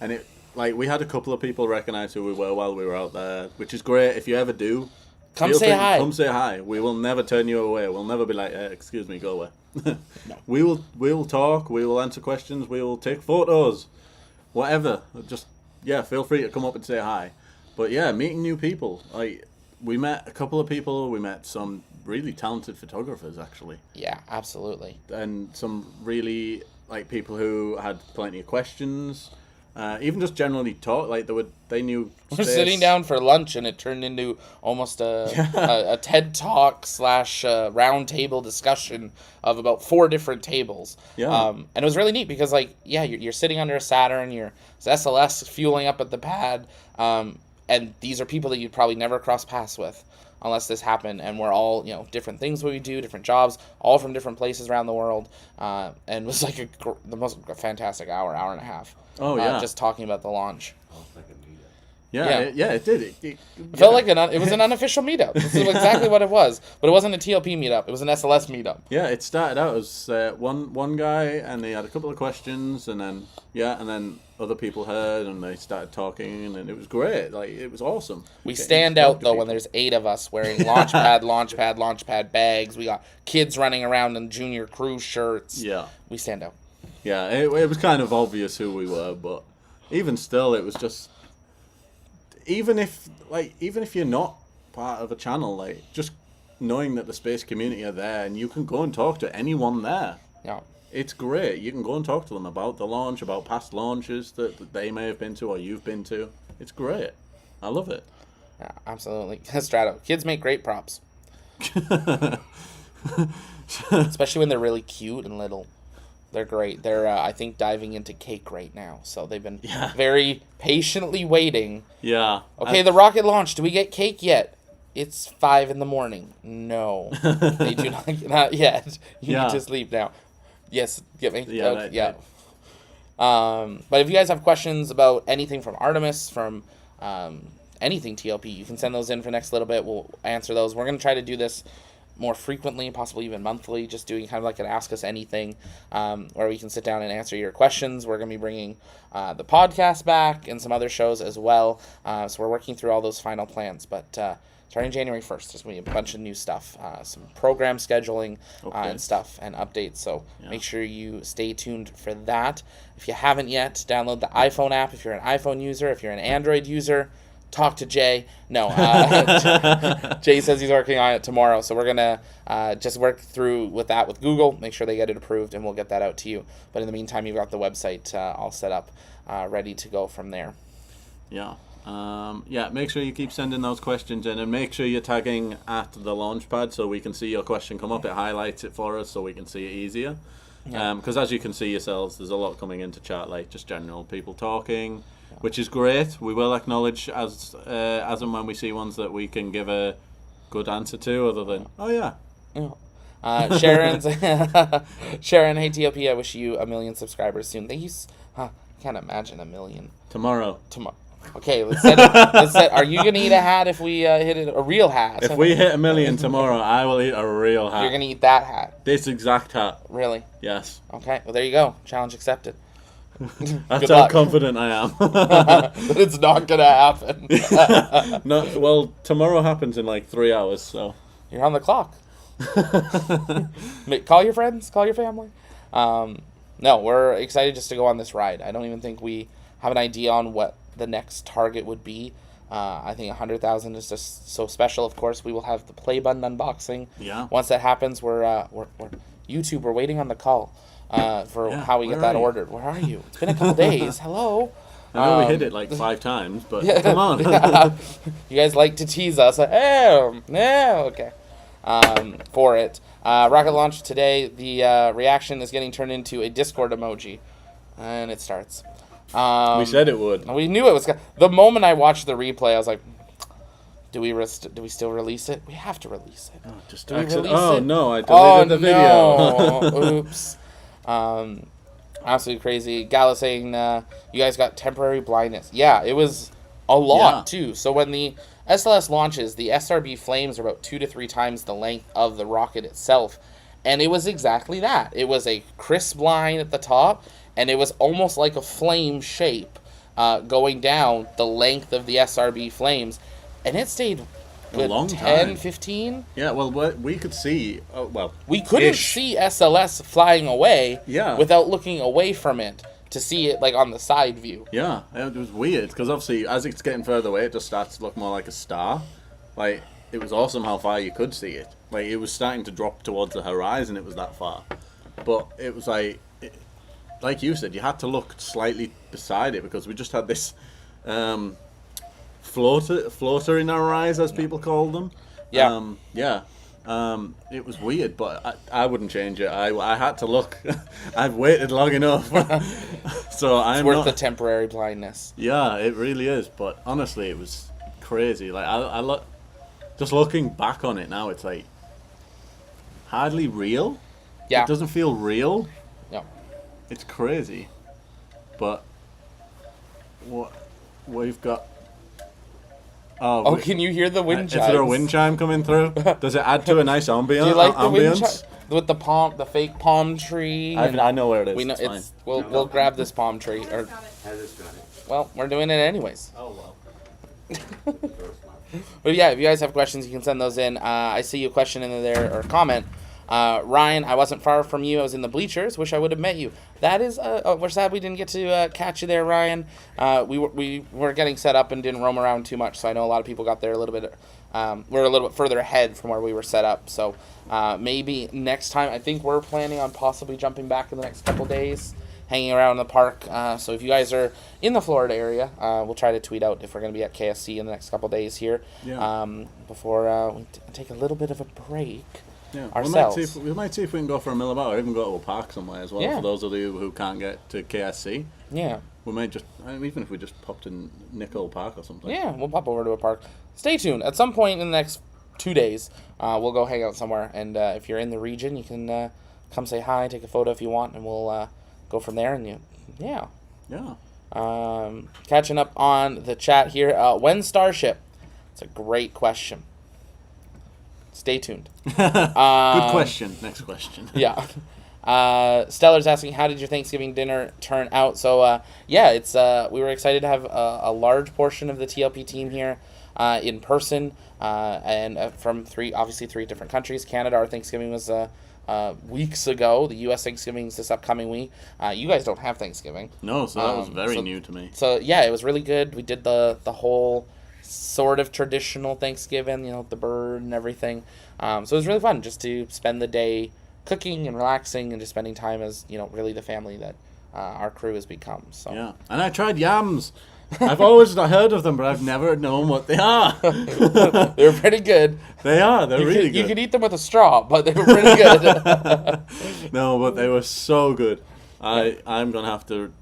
Speaker 3: and we had a couple of people recognize who we were while we were out there, which is great. If you ever do,
Speaker 1: Come say hi.
Speaker 3: Come say hi. We will never turn you away. We'll never be like, excuse me, go away. No. We will talk. We will answer questions. We will take photos, whatever. Just feel free to come up and say hi. But yeah, meeting new people. We met a couple of people. We met some really talented photographers, actually.
Speaker 1: Yeah, absolutely.
Speaker 3: And some really people who had plenty of questions. Even just generally talk, they knew.
Speaker 1: We're sitting down for lunch, and it turned into almost a TED Talk / round table discussion of about 4 different tables.
Speaker 3: Yeah.
Speaker 1: And it was really neat because, you're sitting under a Saturn, your SLS fueling up at the pad, and these are people that you'd probably never cross paths with unless this happened, and we're all, different things we do, different jobs, all from different places around the world, and it was the most fantastic hour and a half.
Speaker 3: Oh, yeah.
Speaker 1: Just talking about the launch.
Speaker 3: Yeah. It did. It
Speaker 1: felt like it was an unofficial meetup. This is exactly what it was. But it wasn't a TLP meetup. It was an SLS meetup.
Speaker 3: Yeah, it started out as one guy, and he had a couple of questions, and then other people heard, and they started talking, and it was great. It was awesome.
Speaker 1: We stand out, though, when there's 8 of us wearing launchpad bags. We got kids running around in junior cruise shirts.
Speaker 3: Yeah.
Speaker 1: We stand out.
Speaker 3: Yeah, it was kind of obvious who we were, but even still, it was just... Even if you're not part of a channel, just knowing that the space community are there and you can go and talk to anyone there.
Speaker 1: Yeah.
Speaker 3: It's great. You can go and talk to them about the launch, about past launches that they may have been to or you've been to. It's great. I love it.
Speaker 1: Yeah, absolutely. Strato. Kids make great props. Especially when they're really cute and little. They're great. They're, I think, diving into cake right now. So they've been very patiently waiting.
Speaker 3: Yeah.
Speaker 1: Okay, the rocket launched. Do we get cake yet? It's 5 a.m. No. They do not yet. You need to sleep now. Yes, get me?
Speaker 3: Yeah.
Speaker 1: Okay, yeah. But if you guys have questions about anything from Artemis, from anything TLP, you can send those in for the next little bit. We'll answer those. We're going to try to do this more frequently, possibly even monthly, just doing kind of like an Ask Us Anything, where we can sit down and answer your questions. We're going to be bringing the podcast back and some other shows as well. So we're working through all those final plans. But starting January 1st. There's going to be a bunch of new stuff, some program scheduling and stuff and updates. So make sure you stay tuned for that. If you haven't yet, download the iPhone app. If you're an iPhone user, if you're an Android user, talk to Jay. No, Jay says he's working on it tomorrow. So we're going to just work through with that with Google, make sure they get it approved, and we'll get that out to you. But in the meantime, you've got the website all set up, ready to go from there.
Speaker 3: Yeah. Make sure you keep sending those questions in, and make sure you're tagging at the Launchpad so we can see your question come up. It highlights it for us so we can see it easier. Because as you can see yourselves, there's a lot coming into chat, like just general people talking, which is great. We will acknowledge as and when we see ones that we can give a good answer to, other than
Speaker 1: Sharon, hey TLP, I wish you 1 million subscribers soon. Thank you. I can't imagine 1 million.
Speaker 3: Tomorrow.
Speaker 1: Okay, let's set. Are you gonna eat a hat if we hit it? A real hat?
Speaker 3: If we hit 1 million tomorrow, I will eat a real hat.
Speaker 1: You're gonna eat that hat?
Speaker 3: This exact hat.
Speaker 1: Really?
Speaker 3: Yes.
Speaker 1: Okay. Well, there you go. Challenge accepted.
Speaker 3: That's how confident I am.
Speaker 1: But it's not gonna happen.
Speaker 3: No. Well, tomorrow happens in like 3 hours, so
Speaker 1: you're on the clock. Call your friends. Call your family. No, we're excited just to go on this ride. I don't even think we have an idea on what the next target would be. I think 100,000 is just so special. Of course, we will have the play button unboxing.
Speaker 3: Yeah.
Speaker 1: Once that happens, we're YouTube. We're waiting on the call for how we get that ordered. Where are you? It's been a couple days. Hello.
Speaker 3: I know we hit it like 5 times, but come on.
Speaker 1: You guys like to tease us. Okay. For it. Rocket launch today. The reaction is getting turned into a Discord emoji, and it starts.
Speaker 3: We said it would.
Speaker 1: We knew it was. The moment I watched the replay, I was like, "Do we still release it? We have to release it."
Speaker 3: Oh, just
Speaker 1: do we release it?
Speaker 3: No, I deleted the video.
Speaker 1: No. Oops. Absolutely crazy. Gala saying you guys got temporary blindness. Yeah, it was a lot too. So when the SLS launches, the SRB flames are about 2 to 3 times the length of the rocket itself, and it was exactly that. It was a crisp line at the top, and it was almost like a flame shape going down the length of the SRB flames, and it stayed
Speaker 3: a long
Speaker 1: 10,
Speaker 3: time.
Speaker 1: 15.
Speaker 3: Yeah, well, we could see.
Speaker 1: We couldn't see SLS flying away without looking away from it to see it like on the side view.
Speaker 3: Yeah, it was weird because obviously as it's getting further away, it just starts to look more like a star. Like, it was awesome how far you could see it. Like, it was starting to drop towards the horizon. It was that far, but it was like you said, you had to look slightly beside it because we just had this floater in our eyes, as people call them. It was weird, but I wouldn't change it. I had to look. I've waited long enough, so I'm
Speaker 1: worth the temporary blindness.
Speaker 3: Yeah, it really is. But honestly, it was crazy. Like I look, just looking back on it now, it's like hardly real.
Speaker 1: Yeah,
Speaker 3: it doesn't feel real.
Speaker 1: No,
Speaker 3: it's crazy. But what we've got.
Speaker 1: Can you hear the wind chimes?
Speaker 3: Is there a wind chime coming through? Does it add to a nice ambience?
Speaker 1: Do you like the wind chime? With the fake palm tree?
Speaker 3: I know where it is.
Speaker 1: We know it's we'll grab this palm tree. Well, we're doing it anyways.
Speaker 3: Oh, well.
Speaker 1: But yeah, if you guys have questions, you can send those in. I see a question in there, or comment. Ryan, I wasn't far from you. I was in the bleachers. Wish I would have met you. That is, we're sad we didn't get to catch you there, Ryan. We were getting set up and didn't roam around too much, so I know a lot of people got there a little bit. We're a little bit further ahead from where we were set up. So maybe next time. I think we're planning on possibly jumping back in the next couple days, hanging around in the park. So if you guys are in the Florida area, we'll try to tweet out if we're going to be at KSC in the next couple days here.
Speaker 3: Yeah.
Speaker 1: Before we take a little bit of a break.
Speaker 3: Yeah,
Speaker 1: ourselves.
Speaker 3: We might see if we can go for a millabout or even go to a park somewhere as well. For those of you who can't get to KSC, we might just even if we just popped in Nicole Park or something.
Speaker 1: Yeah, we'll pop over to a park. Stay tuned. At some point in the next 2 days, we'll go hang out somewhere. And if you're in the region, you can come say hi, take a photo if you want, and we'll go from there. And catching up on the chat here. When Starship? It's a great question. Stay tuned.
Speaker 3: Good question. Next question.
Speaker 1: Yeah. Stellar's asking, how did your Thanksgiving dinner turn out? So, it's we were excited to have a large portion of the TLP team here. in person, and from three different countries. Canada, our Thanksgiving was weeks ago. The U.S. Thanksgiving is this upcoming week. You guys don't have Thanksgiving.
Speaker 3: No, so that was very new to me.
Speaker 1: So yeah, it was really good. We did the whole sort of traditional Thanksgiving, the bird and everything. So it was really fun just to spend the day cooking and relaxing and just spending time as, really the family that our crew has become. So
Speaker 3: yeah, and I tried yams. I've always heard of them, but I've never known what they are.
Speaker 1: They're pretty good.
Speaker 3: They are. They're really good.
Speaker 1: You could eat them with a straw, but they were pretty good.
Speaker 3: No, but they were so good. I'm going to have to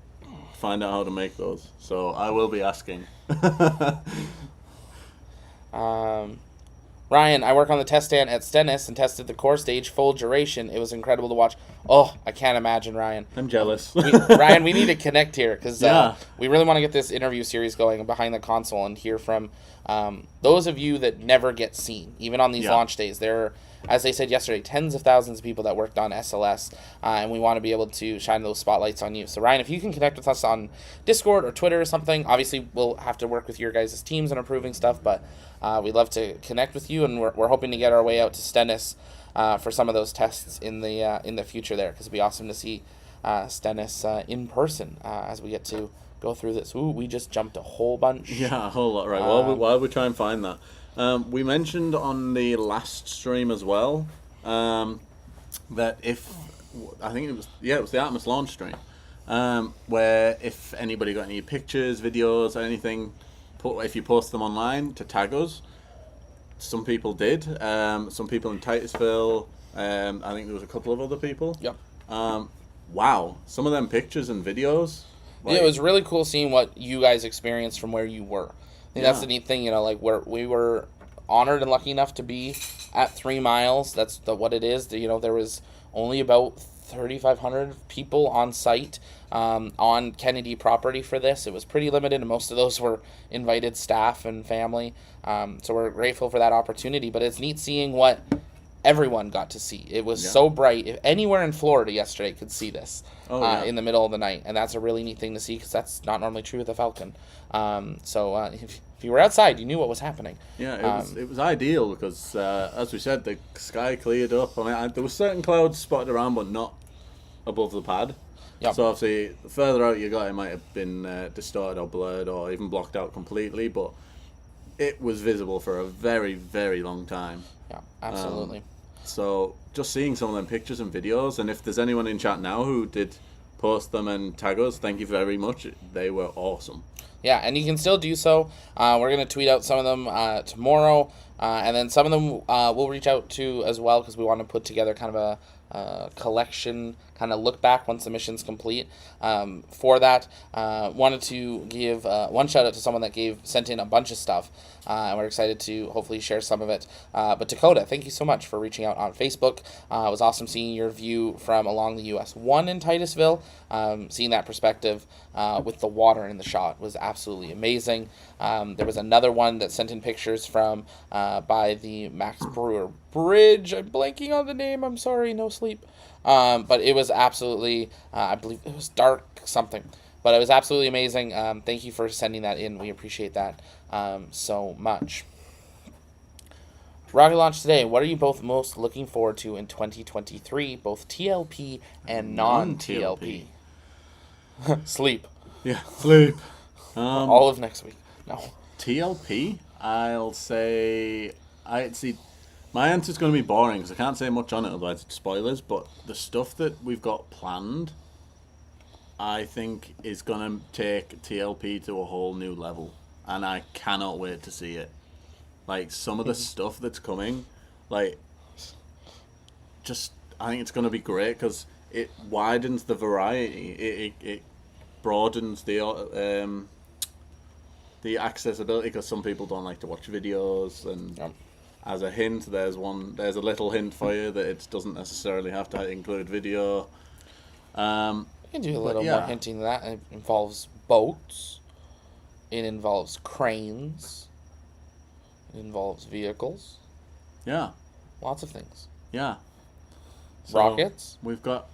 Speaker 3: find out how to make those. So I will be asking.
Speaker 1: Ryan, I work on the test stand at Stennis and tested the core stage full duration. It was incredible to watch. Oh, I can't imagine, Ryan.
Speaker 3: I'm jealous.
Speaker 1: Ryan, we need to connect here because
Speaker 3: Yeah.
Speaker 1: we really want to get this interview series going behind the console and hear from those of you that never get seen, even on these launch days. There are, as they said yesterday, tens of thousands of people that worked on SLS, and we want to be able to shine those spotlights on you. So, Ryan, if you can connect with us on Discord or Twitter or something, obviously we'll have to work with your guys' teams and approving stuff, but we'd love to connect with you, and we're hoping to get our way out to Stennis for some of those tests in the future there, because it'd be awesome to see Stennis in person as we get to go through this. Ooh, we just jumped a whole bunch.
Speaker 3: Yeah, a whole lot, right. While we try and find that. We mentioned on the last stream as well that I think it was the Artemis launch stream, where if anybody got any pictures, videos, or anything, if you post them online to tag us. Some people did. Some people in Titusville. I think there was a couple of other people.
Speaker 1: Yep.
Speaker 3: Wow, some of them pictures and videos.
Speaker 1: Yeah, it was really cool seeing what you guys experienced from where you were. I think that's the neat thing, where we were honored and lucky enough to be at 3 miles. That's what it is. There was only about 3,500 people on site on Kennedy property for this. It was pretty limited, and most of those were invited staff and family. So we're grateful for that opportunity. But it's neat seeing what everyone got to see. It was so bright. If anywhere in Florida yesterday could see this in the middle of the night, and that's a really neat thing to see because that's not normally true with the Falcon. If you were outside, you knew what was happening.
Speaker 3: Yeah, it was ideal because, as we said, the sky cleared up. I mean, there were certain clouds spotted around, but not above the pad. Yep. So obviously, the further out you got, it might have been distorted or blurred or even blocked out completely, but it was visible for a very, very long time.
Speaker 1: Yeah, absolutely.
Speaker 3: So just seeing some of them pictures and videos, and if there's anyone in chat now who did post them and tag us, thank you very much. They were awesome.
Speaker 1: Yeah, and you can still do so. We're going to tweet out some of them tomorrow, and then some of them we'll reach out to as well because we want to put together kind of a collection, kind of look back once the mission's complete. For that, wanted to give one shout out to someone that sent in a bunch of stuff, and we're excited to hopefully share some of it. But Dakota, thank you so much for reaching out on Facebook. It was awesome seeing your view from along the US 1 in Titusville. Seeing that perspective with the water in the shot was absolutely amazing. There was another one that sent in pictures from by the Max Brewer Bridge. I'm blanking on the name. I'm sorry, no sleep. But it was absolutely, I believe it was dark something. But it was absolutely amazing. Thank you for sending that in. We appreciate that so much. Rocket launch today. What are you both most looking forward to in 2023, both TLP and non-TLP? Sleep.
Speaker 3: Yeah, sleep.
Speaker 1: All of next week. No.
Speaker 3: TLP, I'll say, my answer's going to be boring because I can't say much on it, otherwise it's spoilers, but the stuff that we've got planned, I think is going to take TLP to a whole new level, and I cannot wait to see it. Like, some of the stuff that's coming, like, I think it's going to be great because it widens the variety. It broadens the accessibility because some people don't like to watch videos, and as a hint, there's a little hint for you that it doesn't necessarily have to include video.
Speaker 1: You can do a little more hinting that. It involves boats. It involves cranes. It involves vehicles.
Speaker 3: Yeah.
Speaker 1: Lots of things.
Speaker 3: Yeah. So
Speaker 1: rockets.
Speaker 3: We've got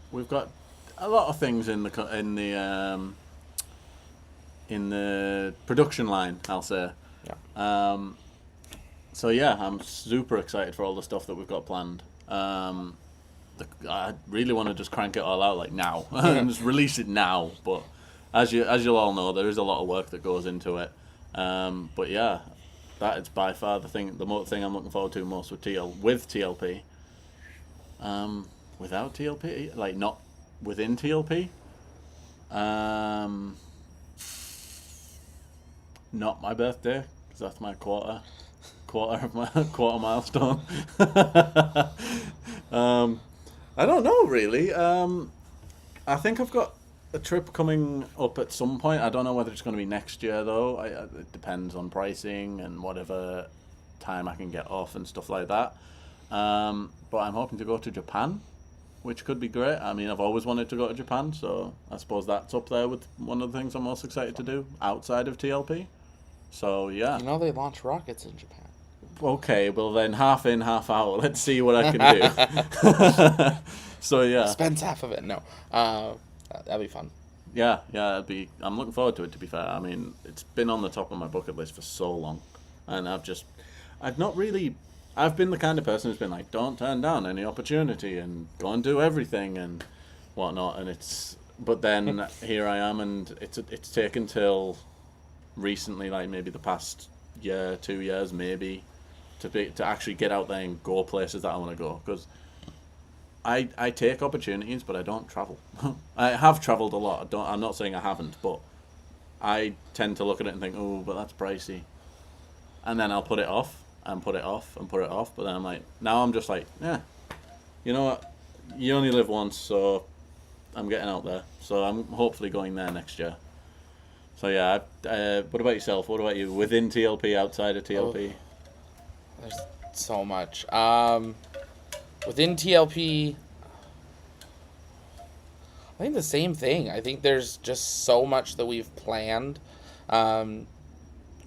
Speaker 3: a lot of things in the production line, I'll say.
Speaker 1: Yeah.
Speaker 3: So yeah, I'm super excited for all the stuff that we've got planned. I really want to just crank it all out like now and just release it now. But as you'll all know, there is a lot of work that goes into it. But yeah, that is by far the thing I'm looking forward to most with TLP. Without TLP, like not within TLP. Not my birthday, because that's my quarter of my quarter milestone. I don't know really. I think I've got a trip coming up at some point. I don't know whether it's going to be next year though. It depends on pricing and whatever time I can get off and stuff like that. But I'm hoping to go to Japan, which could be great. I mean, I've always wanted to go to Japan, so I suppose that's up there with one of the things I'm most excited to do outside of TLP. So yeah.
Speaker 1: You know they launch rockets in Japan.
Speaker 3: Okay, well then half in, half out. Let's see what I can do. So yeah.
Speaker 1: Spends half of it. No, that'd be fun.
Speaker 3: Yeah, I'm looking forward to it. To be fair, I mean, it's been on the top of my bucket list for so long, and I've been the kind of person who's been like, don't turn down any opportunity and go and do everything and whatnot. But then here I am, and it's taken till recently, like maybe the past year, 2 years, maybe, to actually get out there and go places that I want to go. Because I take opportunities, but I don't travel. I have travelled a lot. I'm not saying I haven't, but I tend to look at it and think, oh, but that's pricey, and then I'll put it off and put it off and put it off. But then I'm like, now I'm just like, yeah, you know what? You only live once, so I'm getting out there. So I'm hopefully going there next year. So yeah, what about yourself? What about you? Within TLP, outside of TLP?
Speaker 1: Oh, there's so much. Within TLP, I think the same thing. I think there's just so much that we've planned.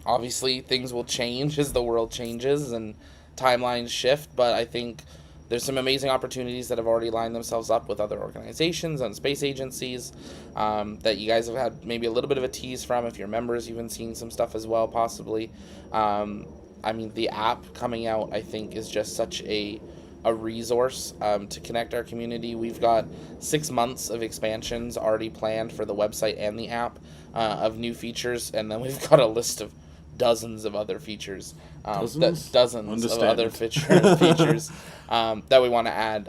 Speaker 1: Obviously, things will change as the world changes and timelines shift, but I think there's some amazing opportunities that have already lined themselves up with other organizations and space agencies that you guys have had maybe a little bit of a tease from. If you're members, you've been seeing some stuff as well, possibly. I mean, the app coming out, I think, is just such a resource to connect our community. We've got 6 months of expansions already planned for the website and the app of new features, and then we've got a list of dozens of other features, dozens of other features that we want to add.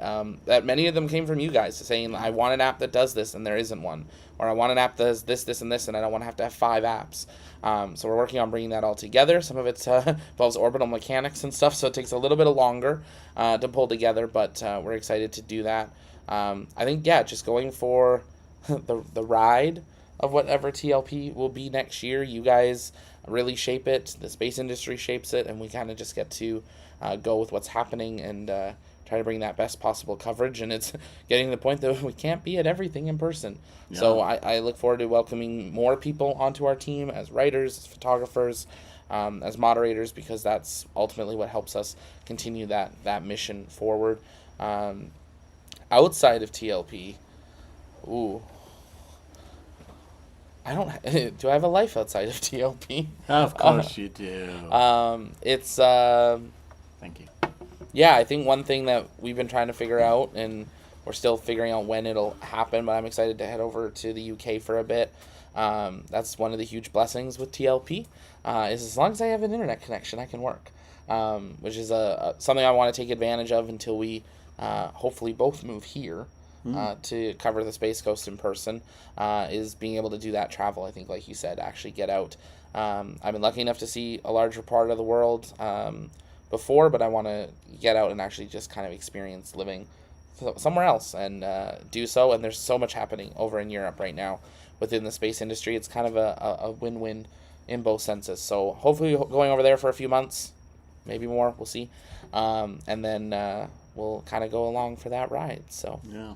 Speaker 1: That many of them came from you guys saying, I want an app that does this and there isn't one, or I want an app that does this, and this, and I don't want to have 5 apps. So we're working on bringing that all together. Some of it involves orbital mechanics and stuff, so it takes a little bit longer to pull together, but we're excited to do that. I think, just going for the ride of whatever TLP will be next year. You guys really shape it, the space industry shapes it, and we kind of just get to go with what's happening and try to bring that best possible coverage. And it's getting to the point that we can't be at everything in person. Yeah. So I look forward to welcoming more people onto our team as writers, as photographers, as moderators, because that's ultimately what helps us continue that mission forward. Outside of TLP, do I have a life outside of TLP?
Speaker 3: Of course you do.
Speaker 1: It's
Speaker 3: thank you.
Speaker 1: Yeah, I think one thing that we've been trying to figure out, and we're still figuring out when it'll happen, but I'm excited to head over to the UK for a bit. That's one of the huge blessings with TLP, is as long as I have an internet connection, I can work, which is something I want to take advantage of until we hopefully both move here. To cover the Space Coast in person, is being able to do that travel. I think, like you said, actually get out. I've been lucky enough to see a larger part of the world before, but I want to get out and actually just kind of experience living somewhere else and do so. And there's so much happening over in Europe right now within the space industry. It's kind of a win-win in both senses. So hopefully going over there for a few months, maybe more, we'll see. And then we'll kind of go along for that ride. So
Speaker 3: yeah,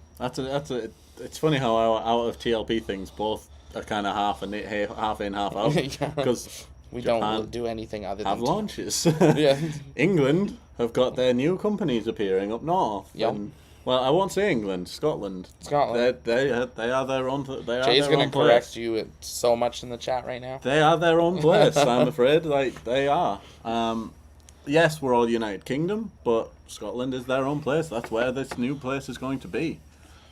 Speaker 3: it's funny how our out of TLP things both are kind of half in, half out, because
Speaker 1: we don't do anything other than
Speaker 3: have launches.
Speaker 1: Yeah.
Speaker 3: England have got their new companies appearing up north.
Speaker 1: Yep.
Speaker 3: And, well, I won't say England, Scotland. They are their own.
Speaker 1: Jay's going to correct you so much in the chat right now.
Speaker 3: They are their own place. I'm afraid, like they are. yes, we're all United Kingdom, but Scotland is their own place. That's where this new place is going to be.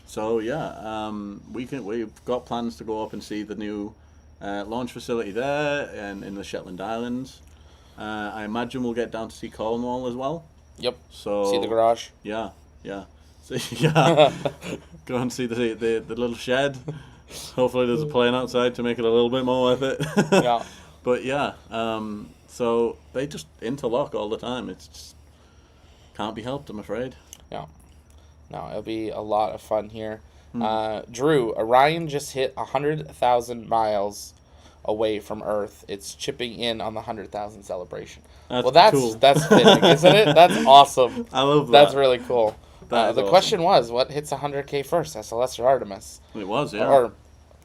Speaker 3: So yeah, we've got plans to go up and see the new launch facility there and in the Shetland Islands. I imagine we'll get down to see Cornwall as well.
Speaker 1: Yep.
Speaker 3: So
Speaker 1: See the garage.
Speaker 3: Yeah. So, yeah. Go and see the little shed. Hopefully there's a plane outside to make it a little bit more worth it.
Speaker 1: Yeah.
Speaker 3: But yeah, so they just interlock all the time. It's just can't be helped, I'm afraid.
Speaker 1: Yeah. No, it'll be a lot of fun here. Drew, Orion just hit 100,000 miles away from Earth. It's chipping in on the 100,000 celebration.
Speaker 3: That's cool.
Speaker 1: That's fitting, isn't it? That's awesome.
Speaker 3: I love that.
Speaker 1: That's really cool. The
Speaker 3: Awesome.
Speaker 1: question was, what hits 100K first? SLS or Artemis?
Speaker 3: It was, yeah.
Speaker 1: Or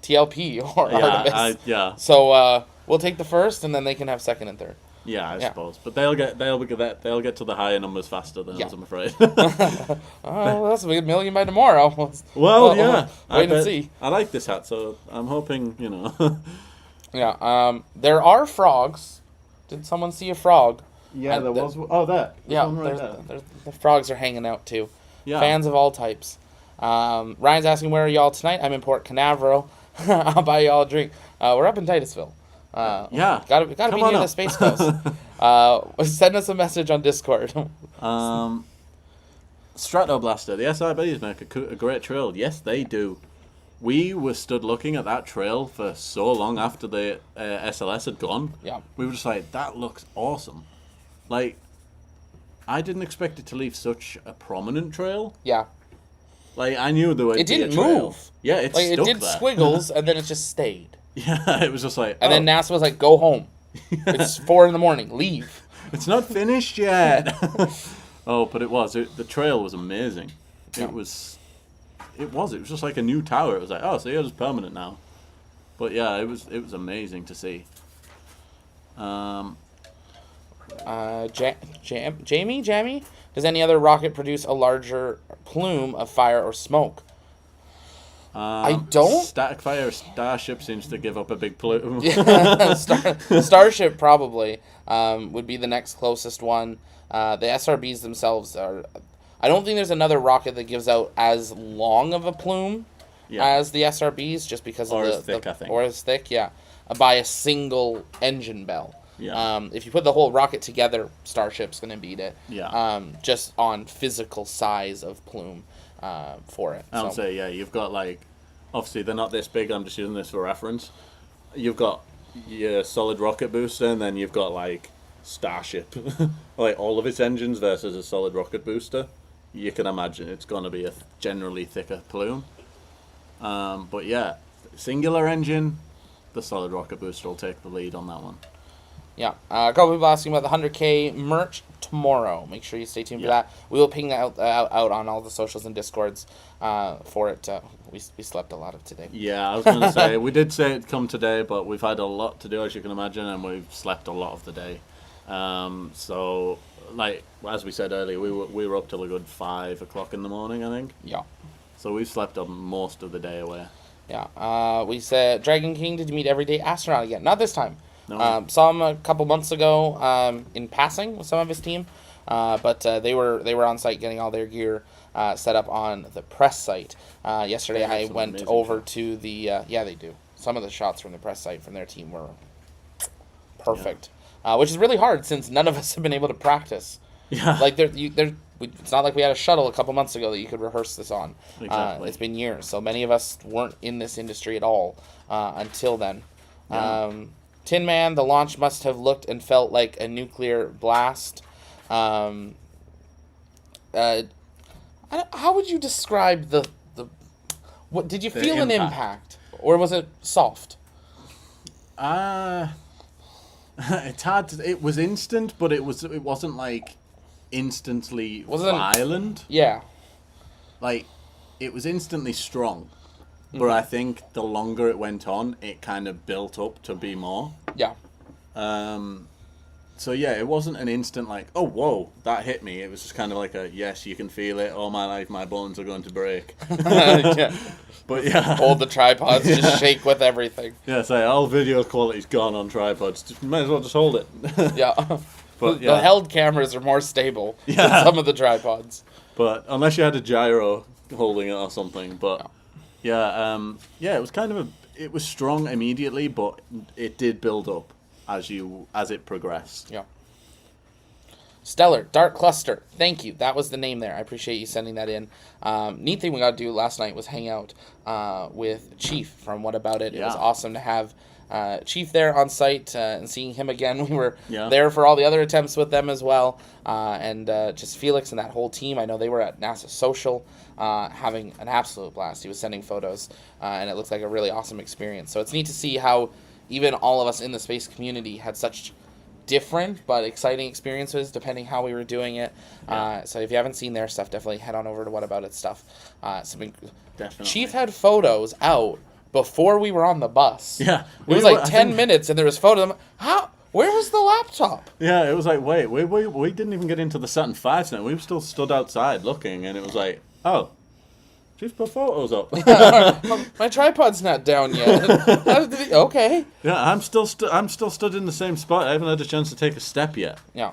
Speaker 1: TLP or Artemis.
Speaker 3: Yeah.
Speaker 1: So we'll take the first, and then they can have second and third.
Speaker 3: Yeah, I suppose. But they'll get to the higher numbers faster than us, I'm afraid.
Speaker 1: Oh, that's a million by tomorrow.
Speaker 3: Well, yeah.
Speaker 1: Wait and see.
Speaker 3: I like this hat, so I'm hoping,
Speaker 1: Yeah. There are frogs. Did someone see a frog?
Speaker 3: Yeah, there was. Oh, that.
Speaker 1: Yeah, the frogs are hanging out too.
Speaker 3: Yeah.
Speaker 1: Fans of all types. Ryan's asking, where are y'all tonight? I'm in Port Canaveral. I'll buy y'all a drink. We're up in Titusville.
Speaker 3: Yeah.
Speaker 1: Gotta be
Speaker 3: Come
Speaker 1: near
Speaker 3: on
Speaker 1: the
Speaker 3: up.
Speaker 1: Space Coast. Send us a message on Discord.
Speaker 3: Stratoblaster, the SRBs make a great trail. Yes, they do. We were stood looking at that trail for so long after the SLS had gone.
Speaker 1: Yeah.
Speaker 3: We were just like, that looks awesome. Like, I didn't expect it to leave such a prominent trail.
Speaker 1: Yeah.
Speaker 3: Like, I knew there would
Speaker 1: It
Speaker 3: be
Speaker 1: didn't
Speaker 3: a trail.
Speaker 1: move.
Speaker 3: Yeah, it
Speaker 1: Like,
Speaker 3: stuck
Speaker 1: it did
Speaker 3: there.
Speaker 1: squiggles, and then it just stayed.
Speaker 3: Yeah, it was just like,
Speaker 1: And then NASA was like, go home. It's 4 a.m. Leave.
Speaker 3: it's not finished yet. Oh, but it was. The trail was amazing.
Speaker 1: Yeah.
Speaker 3: It was just like a new tower. It was like, oh, so yours is permanent now. But yeah, it was amazing to see.
Speaker 1: Jamie? Does any other rocket produce a larger plume of fire or smoke? I don't.
Speaker 3: Static fire Starship seems to give up a big plume.
Speaker 1: Starship probably would be the next closest one. The SRBs themselves are. I don't think there's another rocket that gives out as long of a plume as the SRBs, just because
Speaker 3: Or
Speaker 1: of
Speaker 3: as thick, I think.
Speaker 1: Or as thick, yeah, by a single engine bell.
Speaker 3: Yeah.
Speaker 1: If you put the whole rocket together, Starship's gonna beat it.
Speaker 3: Yeah.
Speaker 1: Just on physical size of plume, for it.
Speaker 3: I would say, yeah, you've got like, obviously they're not this big. I'm just using this for reference. You've got your solid rocket booster, and then you've got like Starship, like all of its engines versus a solid rocket booster. You can imagine it's going to be a generally thicker plume. But yeah, singular engine, the solid rocket booster will take the lead on that one.
Speaker 1: Yeah, a couple people asking about the 100K merch tomorrow. Make sure you stay tuned for that. We will ping that out on all the socials and Discords for it. We slept a lot of today.
Speaker 3: Yeah, I was going to say, we did say it'd come today, but we've had a lot to do, as you can imagine, and we've slept a lot of the day. So, like, as we said earlier, we were up till a good 5 o'clock in the morning, I think.
Speaker 1: Yeah.
Speaker 3: So we've slept up most of the day away.
Speaker 1: Yeah. We said, Dragon King, did you meet Everyday Astronaut again? Not this time.
Speaker 3: No.
Speaker 1: Saw him a couple months ago in passing with some of his team, but they were on site getting all their gear set up on the press site. Yesterday I went over to the they do. Some of the shots from the press site from their team were perfect, which is really hard since none of us have been able to practice.
Speaker 3: Yeah.
Speaker 1: Like it's not like we had a shuttle a couple months ago that you could rehearse this on.
Speaker 3: Exactly.
Speaker 1: It's been years, so many of us weren't in this industry at all until then.
Speaker 3: Yeah.
Speaker 1: Tin Man, the launch must have looked and felt like a nuclear blast. How would you describe the what? Did you feel an impact, or was it soft?
Speaker 3: It's hard to. It was instant, but it wasn't like instantly violent.
Speaker 1: Yeah.
Speaker 3: Like, it was instantly strong. But I think the longer it went on, it kind of built up to be more.
Speaker 1: Yeah.
Speaker 3: So yeah, it wasn't an instant like, oh, whoa, that hit me. It was just kind of like a, yes, you can feel it. All my life, my bones are going to break.
Speaker 1: Yeah.
Speaker 3: But yeah.
Speaker 1: Hold the tripods, just shake with everything.
Speaker 3: Yeah, so all video quality's gone on tripods. Might as well just hold it.
Speaker 1: Yeah.
Speaker 3: But
Speaker 1: The held cameras are more stable than some of the tripods.
Speaker 3: But unless you had a gyro holding it or something. But it was kind of it was strong immediately, but it did build up as it progressed.
Speaker 1: Yeah. Stellar Dark Cluster. Thank you. That was the name there. I appreciate you sending that in. Neat thing we got to do last night was hang out with Chief from What About It. It was awesome to have Chief there on site and seeing him again. We were there for all the other attempts with them as well. And just Felix and that whole team. I know they were at NASA Social having an absolute blast. He was sending photos and it looks like a really awesome experience. So it's neat to see how even all of us in the space community had such different but exciting experiences depending how we were doing it. So if you haven't seen their stuff, definitely head on over to What About It stuff.
Speaker 3: Definitely.
Speaker 1: Chief had photos out before we were on the bus.
Speaker 3: Yeah.
Speaker 1: It was like 10 minutes and there was photos. Where was the laptop?
Speaker 3: Yeah, it was like, wait, we didn't even get into the Saturn V tonight. We still stood outside looking, and it was like, oh, Chief put photos up.
Speaker 1: My tripod's not down yet. Okay.
Speaker 3: Yeah, I'm still stood in the same spot. I haven't had a chance to take a step yet.
Speaker 1: Yeah.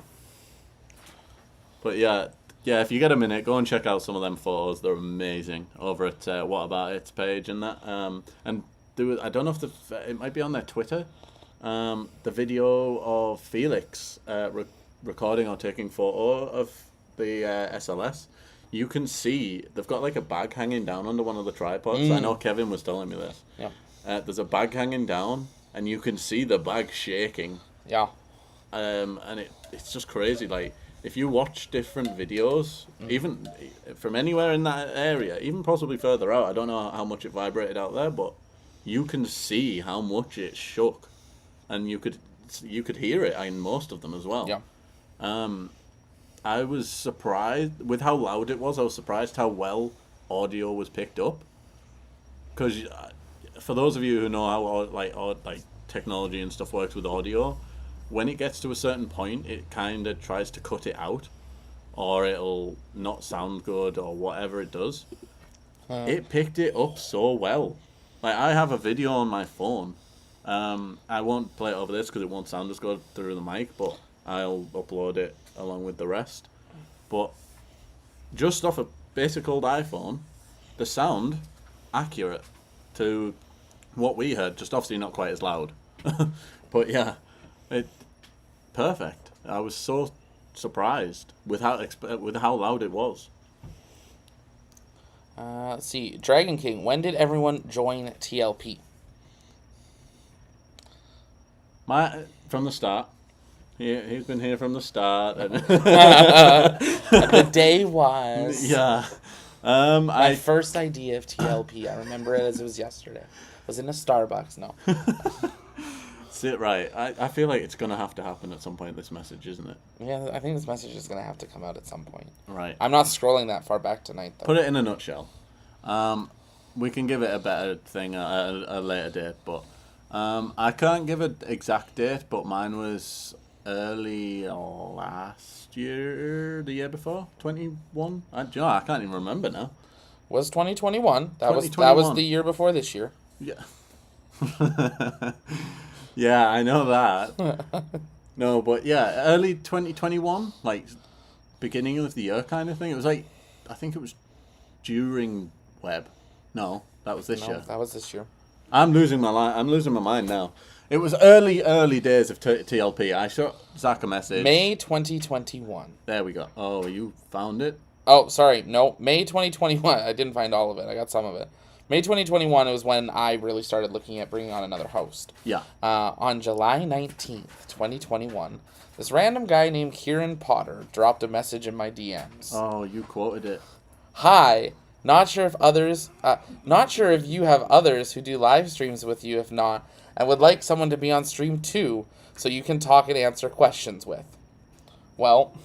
Speaker 3: But yeah, if you get a minute, go and check out some of them photos. They're amazing over at What About It's page and that. And I don't know if it might be on their Twitter. The video of Felix recording or taking photo of the SLS. You can see they've got like a bag hanging down under one of the tripods. I know Kevin was telling me this. Yeah. There's a bag hanging down, and you can see the bag shaking.
Speaker 1: Yeah.
Speaker 3: And it's just crazy. Like, if you watch different videos, even from anywhere in that area, even possibly further out, I don't know how much it vibrated out there, but you can see how much it shook, and you could hear it in most of them as well.
Speaker 1: Yeah.
Speaker 3: I was surprised with how loud it was. I was surprised how well audio was picked up. Because for those of you who know how technology and stuff works with audio, when it gets to a certain point, it kind of tries to cut it out, or it'll not sound good, or whatever it does. It picked it up so well. Like, I have a video on my phone. I won't play it over this because it won't sound as good through the mic, but I'll upload it along with the rest. But just off a basic old iPhone, the sound accurate to what we heard, just obviously not quite as loud. But yeah, it perfect. I was so surprised with how loud it was.
Speaker 1: Let's see. Dragon King, when did everyone join TLP?
Speaker 3: From the start. He's been here from the start.
Speaker 1: The day was.
Speaker 3: Yeah.
Speaker 1: My first idea of TLP, I remember it as it was yesterday. Was in a Starbucks, no.
Speaker 3: Sit right. I feel like it's going to have to happen at some point, this message, isn't it?
Speaker 1: Yeah, I think this message is going to have to come out at some point.
Speaker 3: Right.
Speaker 1: I'm not scrolling that far back tonight, though.
Speaker 3: Put it in a nutshell. We can give it a better thing at a later date, but I can't give an exact date, but mine was early last year, the year before, 21. I can't even remember now.
Speaker 1: Was 2021. That was the year before this year.
Speaker 3: Yeah. Yeah, I know that. No, but yeah, early 2021, like beginning of the year kind of thing. It was like, I think it was during Web. No, that was this year.
Speaker 1: That was this year.
Speaker 3: I'm losing my mind now. It was early days of TLP. I shot Zach a message.
Speaker 1: May 2021.
Speaker 3: There we go. Oh, you found it?
Speaker 1: Oh, sorry. No, May 2021. I didn't find all of it. I got some of it. May 2021 was when I really started looking at bringing on another host.
Speaker 3: Yeah.
Speaker 1: On July 19th, 2021, this random guy named Kieran Potter dropped a message in my DMs.
Speaker 3: Oh, you quoted it.
Speaker 1: Hi. Not sure if you have others who do live streams with you. If not, I would like someone to be on stream too, so you can talk and answer questions with. Well,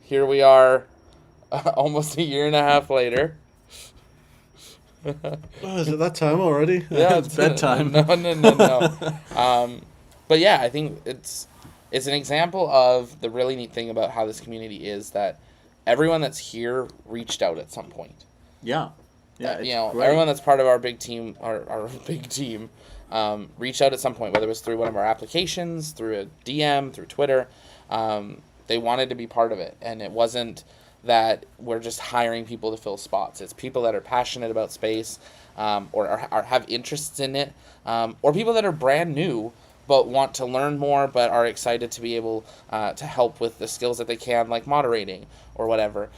Speaker 1: here we are, almost a year and a half later.
Speaker 3: Oh, is it that time already?
Speaker 1: Yeah,
Speaker 3: it's bedtime.
Speaker 1: No. But yeah, I think it's an example of the really neat thing about how this community is that everyone that's here reached out at some point.
Speaker 3: Yeah. Yeah, it's
Speaker 1: you know,
Speaker 3: great.
Speaker 1: everyone that's part of our big team, our big team, reached out at some point, whether it was through one of our applications, through a DM, through Twitter. They wanted to be part of it, and it wasn't that we're just hiring people to fill spots. It's people that are passionate about space, or have interests in it, or people that are brand new but want to learn more, but are excited to be able to help with the skills that they can, like moderating or whatever.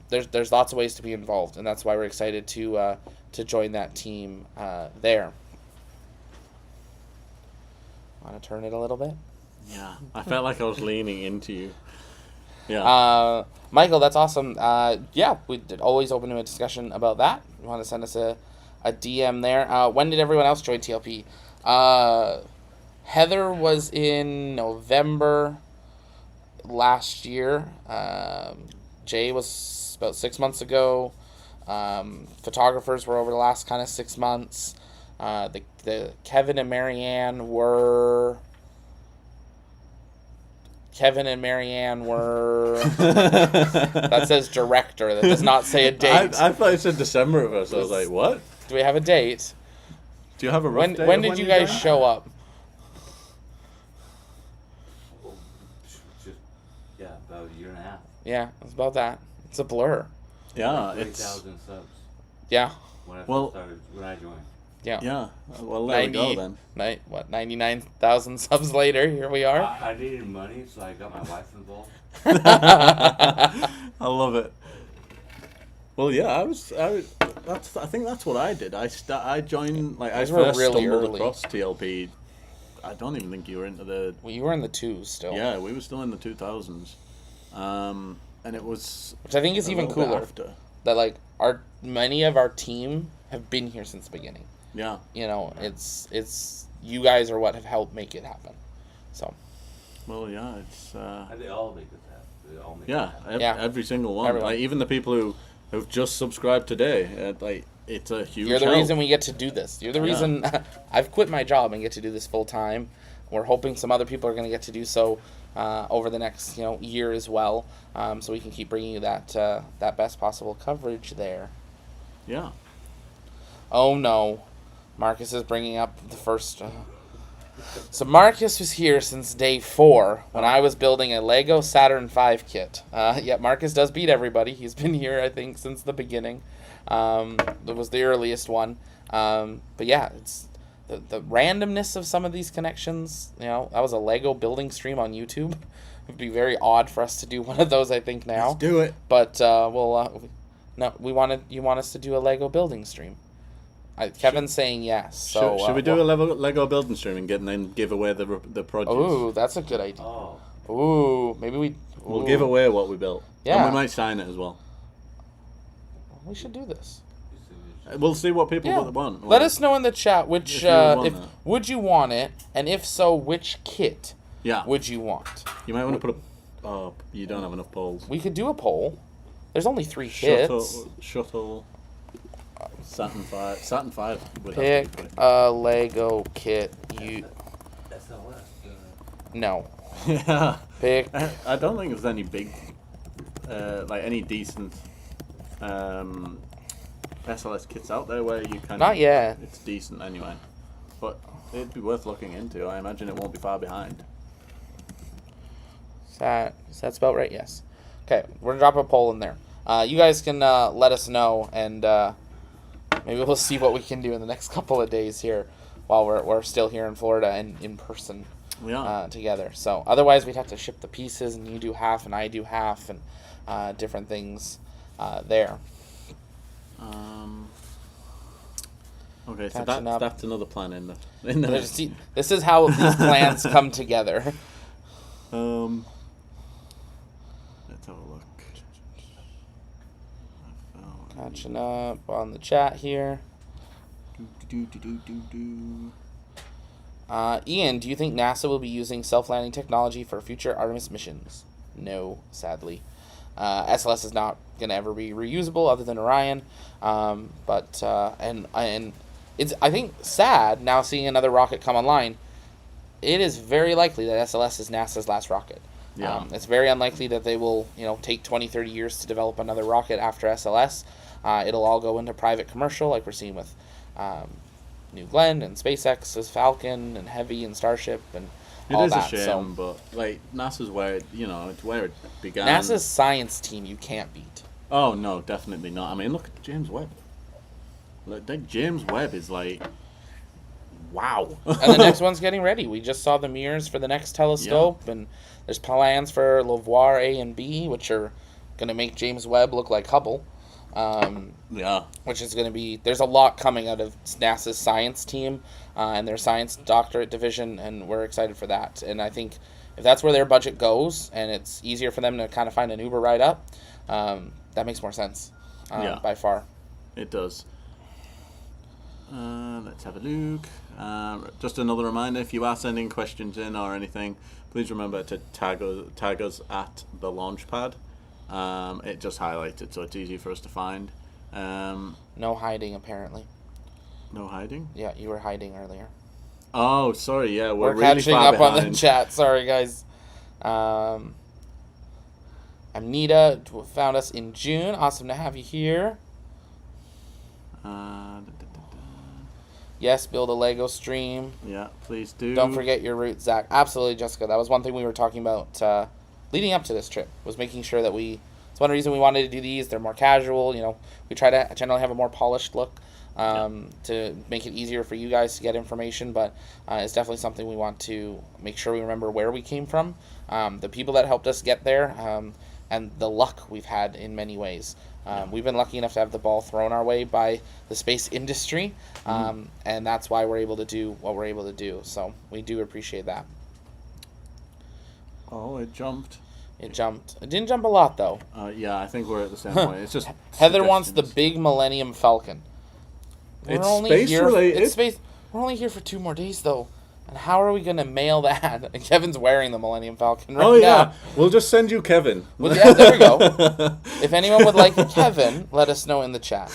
Speaker 1: There's lots of ways to be involved, and that's why we're excited to join that team there. Want to turn it a little bit?
Speaker 3: Yeah, I felt like I was leaning into you. Yeah.
Speaker 1: Michael, that's awesome. Yeah, we're always open to a discussion about that. You want to send us a DM there. When did everyone else join TLP? Heather was in November last year. Jay was about 6 months ago. Photographers were over the last kind of 6 months. The Kevin and Marianne were... That says director. That does not say a date.
Speaker 3: I thought it said December at first. I was like, what?
Speaker 1: Do we have a date?
Speaker 3: Do you have a rough date?
Speaker 1: When did you guys
Speaker 3: joined?
Speaker 1: show up?
Speaker 2: Yeah, about a year and a half.
Speaker 1: Yeah, it's about that. It's a blur.
Speaker 3: Yeah,
Speaker 2: 3,000 subs
Speaker 1: Yeah.
Speaker 2: when I
Speaker 3: Well-
Speaker 2: first started, when I joined.
Speaker 1: Yeah.
Speaker 3: Yeah. Well, there we go then.
Speaker 1: 99,000 subs later, here we are.
Speaker 2: I needed money, so I got my wife involved.
Speaker 3: I love it. Well, yeah, I think that's what I did. I joined, like, I
Speaker 1: Those were
Speaker 3: first
Speaker 1: really
Speaker 3: stumbled
Speaker 1: early.
Speaker 3: across TLP. I don't even think you were into the...
Speaker 1: Well, you were in the twos still.
Speaker 3: Yeah, we were still in the 2000s. And it was...
Speaker 1: Which I think is
Speaker 3: a
Speaker 1: even
Speaker 3: little bit
Speaker 1: cooler.
Speaker 3: after.
Speaker 1: That, like, many of our team have been here since the beginning.
Speaker 3: Yeah.
Speaker 1: You know, it's you guys are what have helped make it happen. So,
Speaker 3: Well, yeah, it's...
Speaker 2: And they all make it happen. They all make
Speaker 3: Yeah,
Speaker 2: it happen.
Speaker 1: Yeah.
Speaker 3: every single one.
Speaker 1: Everyone.
Speaker 3: Like, even the people who've just subscribed today, like, it's a huge
Speaker 1: you're the
Speaker 3: help.
Speaker 1: reason we get to do this. You're the
Speaker 3: Yeah.
Speaker 1: reason I've quit my job and get to do this full time. We're hoping some other people are going to get to do so over the next year as well, so we can keep bringing you that best possible coverage there.
Speaker 3: Yeah.
Speaker 1: Oh no, Marcus is bringing up the first. So Marcus was here since day 4 when I was building a Lego Saturn V kit. Yeah, Marcus does beat everybody. He's been here, I think, since the beginning. It was the earliest one. But yeah, it's the randomness of some of these connections. That was a Lego building stream on YouTube. It would be very odd for us to do one of those, I think, now.
Speaker 3: Let's do it.
Speaker 1: But no, you want us to do a Lego building stream. Kevin's saying yes. So
Speaker 3: should we do a Lego building stream and then give away the produce?
Speaker 1: Ooh, that's a good idea.
Speaker 2: Oh.
Speaker 1: Ooh, maybe
Speaker 3: We'll give away what we built.
Speaker 1: Yeah.
Speaker 3: And we might sign it as well.
Speaker 1: We should do this.
Speaker 3: We'll see what people want.
Speaker 1: Let us know in the chat which
Speaker 3: If you want
Speaker 1: if
Speaker 3: that.
Speaker 1: would you want it, and if so, which kit
Speaker 3: Yeah.
Speaker 1: would you want?
Speaker 3: You might want to put a... Oh, you don't have enough polls.
Speaker 1: We could do a poll. There's only 3 kits.
Speaker 3: Shuttle. Saturn 5. Saturn 5 would
Speaker 1: Pick
Speaker 3: have to be
Speaker 1: a Lego kit. You
Speaker 2: SLS.
Speaker 1: no.
Speaker 3: Yeah.
Speaker 1: Pick.
Speaker 3: I don't think there's any big, like any decent SLS kits out there where you can...
Speaker 1: Not yet.
Speaker 3: It's decent anyway. But it'd be worth looking into. I imagine it won't be far behind.
Speaker 1: That's about right. Yes. Okay, we're gonna drop a poll in there. You guys can let us know, and maybe we'll see what we can do in the next couple of days here, while we're still here in Florida and in person together. So otherwise, we'd have to ship the pieces, and you do half, and I do half, and different things there.
Speaker 3: Okay, so
Speaker 1: Catching up.
Speaker 3: that's another plan in the
Speaker 1: See, this is how these plans come together.
Speaker 3: Let's have a look.
Speaker 1: Catching up on the chat here. Ian, do you think NASA will be using self-landing technology for future Artemis missions? No, sadly. SLS is not going to ever be reusable other than Orion. But it's, I think, sad now seeing another rocket come online. It is very likely that SLS is NASA's last rocket.
Speaker 3: Yeah.
Speaker 1: It's very unlikely that they will, take 20, 30 years to develop another rocket after SLS. It'll all go into private commercial, like we're seeing with New Glenn and SpaceX's Falcon and Heavy and Starship and all that.
Speaker 3: It is a shame, but like NASA's where it's where it began.
Speaker 1: NASA's science team you can't beat.
Speaker 3: Oh no, definitely not. I mean, look at James Webb. Like James Webb is like, wow.
Speaker 1: And the next one's getting ready. We just saw the mirrors for the next telescope, and there's plans for LaVoir A and B, which are going to make James Webb look like Hubble. Which is going to be, there's a lot coming out of NASA's science team and their science doctorate division, and we're excited for that. And I think if that's where their budget goes and it's easier for them to kind of find an Uber ride up, that makes more sense by far.
Speaker 3: It does. Let's have a look. Just another reminder, if you are sending questions in or anything, please remember to tag us at the Launchpad. It just highlights it, so it's easy for us to find.
Speaker 1: No hiding, apparently.
Speaker 3: No hiding?
Speaker 1: Yeah, you were hiding earlier.
Speaker 3: Oh, sorry, yeah, we're really
Speaker 1: catching
Speaker 3: far
Speaker 1: up
Speaker 3: behind.
Speaker 1: on the chat. Sorry, guys. Amnita found us in June. Awesome to have you here. Yes, build a Lego stream.
Speaker 3: Yeah, please do.
Speaker 1: Don't forget your roots, Zach. Absolutely, Jessica. That was one thing we were talking about leading up to this trip, was making sure that it's one reason we wanted to do these. They're more casual. We try to generally have a more polished look to make it easier for you guys to get information, but it's definitely something we want to make sure we remember where we came from, the people that helped us get there, and the luck we've had in many ways. We've been lucky enough to have the ball thrown our way by the space industry, and that's why we're able to do what we're able to do. So we do appreciate that.
Speaker 3: Oh, it jumped.
Speaker 1: It jumped. It didn't jump a lot, though.
Speaker 3: Yeah, I think we're at the same point. It's just
Speaker 1: Heather wants the big Millennium Falcon.
Speaker 3: It's space-related.
Speaker 1: It's space. We're only here for 2 more days, though. And how are we going to mail that? And Kevin's wearing the Millennium Falcon right now.
Speaker 3: Oh, yeah. We'll just send you Kevin.
Speaker 1: Well, yeah, there we go. If anyone would like Kevin, let us know in the chat.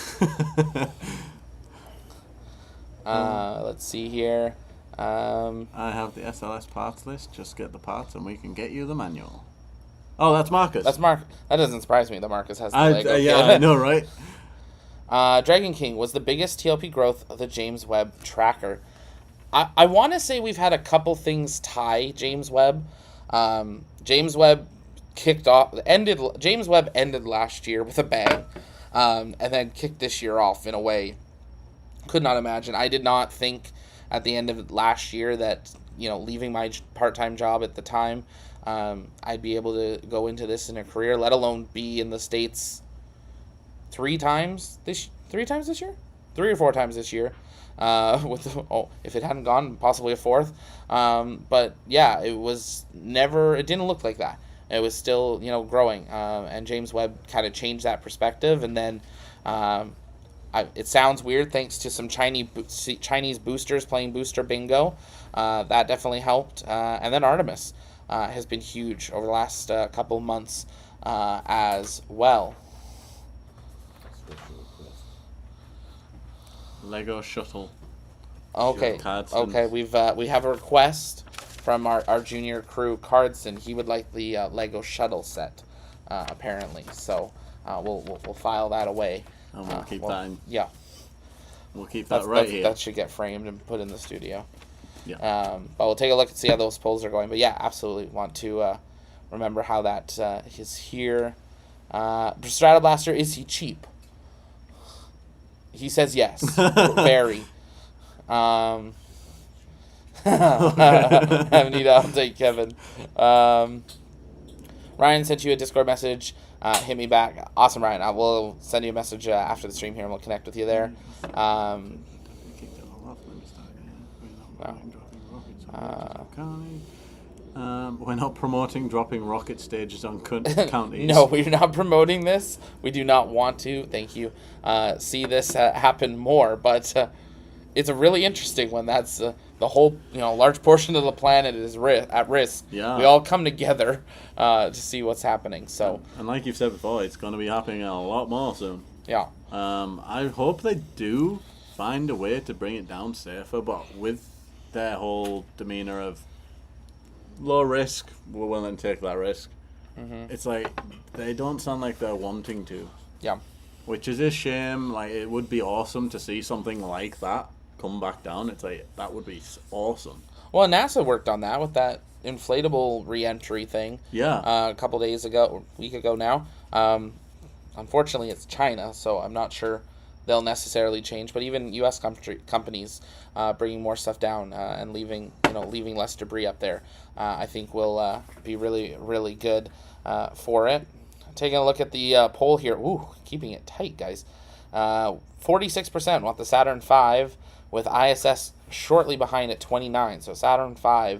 Speaker 1: Let's see here.
Speaker 3: I have the SLS parts list. Just get the parts and we can get you the manual. Oh, that's Marcus.
Speaker 1: That's Mark. That doesn't surprise me that Marcus has the Lego.
Speaker 3: Yeah, I know, right?
Speaker 1: Dragon King was the biggest TLP growth of the James Webb tracker. I want to say we've had a couple things tie James Webb. James Webb James Webb ended last year with a bang, and then kicked this year off in a way could not imagine. I did not think at the end of last year that leaving my part-time job at the time, I'd be able to go into this in a career, let alone be in the States 3 times this year, 3 or 4 times this year. If it hadn't gone, possibly a 4th. But yeah, it didn't look like that. It was still, growing. And James Webb kind of changed that perspective. And then, it sounds weird, thanks to some Chinese boosters playing booster bingo. That definitely helped. And then Artemis, has been huge over the last couple months, as well.
Speaker 3: Lego shuttle.
Speaker 1: Okay. We have a request from our junior crew, Cardson. He would like the Lego shuttle set, apparently. So we'll file that away.
Speaker 3: And we'll keep that in.
Speaker 1: Yeah.
Speaker 3: We'll keep that right here.
Speaker 1: That should get framed and put in the studio.
Speaker 3: Yeah.
Speaker 1: But we'll take a look and see how those polls are going. But yeah, absolutely want to remember how that is here. Stratoblaster, is he cheap? He says yes. Very. I'll take Kevin. Ryan sent you a Discord message. Hit me back. Awesome, Ryan. I will send you a message after the stream here, and we'll connect with you there.
Speaker 3: We're not promoting dropping rocket stages on counties.
Speaker 1: No, we're not promoting this. We do not want to. Thank you. See this happen more, but it's a really interesting one. That's the whole, large portion of the planet is at risk.
Speaker 3: Yeah.
Speaker 1: We all come together to see what's happening. So.
Speaker 3: And like you've said before, it's going to be happening a lot more soon.
Speaker 1: Yeah.
Speaker 3: I hope they do find a way to bring it down safer, but with their whole demeanor of low risk, we're willing to take that risk.
Speaker 1: Mm-hmm.
Speaker 3: It's like they don't sound like they're wanting to.
Speaker 1: Yeah.
Speaker 3: which is a shame. Like, it would be awesome to see something like that come back down. It's like, that would be awesome.
Speaker 1: Well, NASA worked on that with that inflatable re-entry thing.
Speaker 3: Yeah.
Speaker 1: A couple days ago, a week ago now. Unfortunately, it's China, so I'm not sure they'll necessarily change. But even U.S. companies bringing more stuff down and leaving less debris up there, I think will be really, really good for it. Taking a look at the poll here. Ooh, keeping it tight, guys. 46% want the Saturn V, with ISS shortly behind at 29. So Saturn V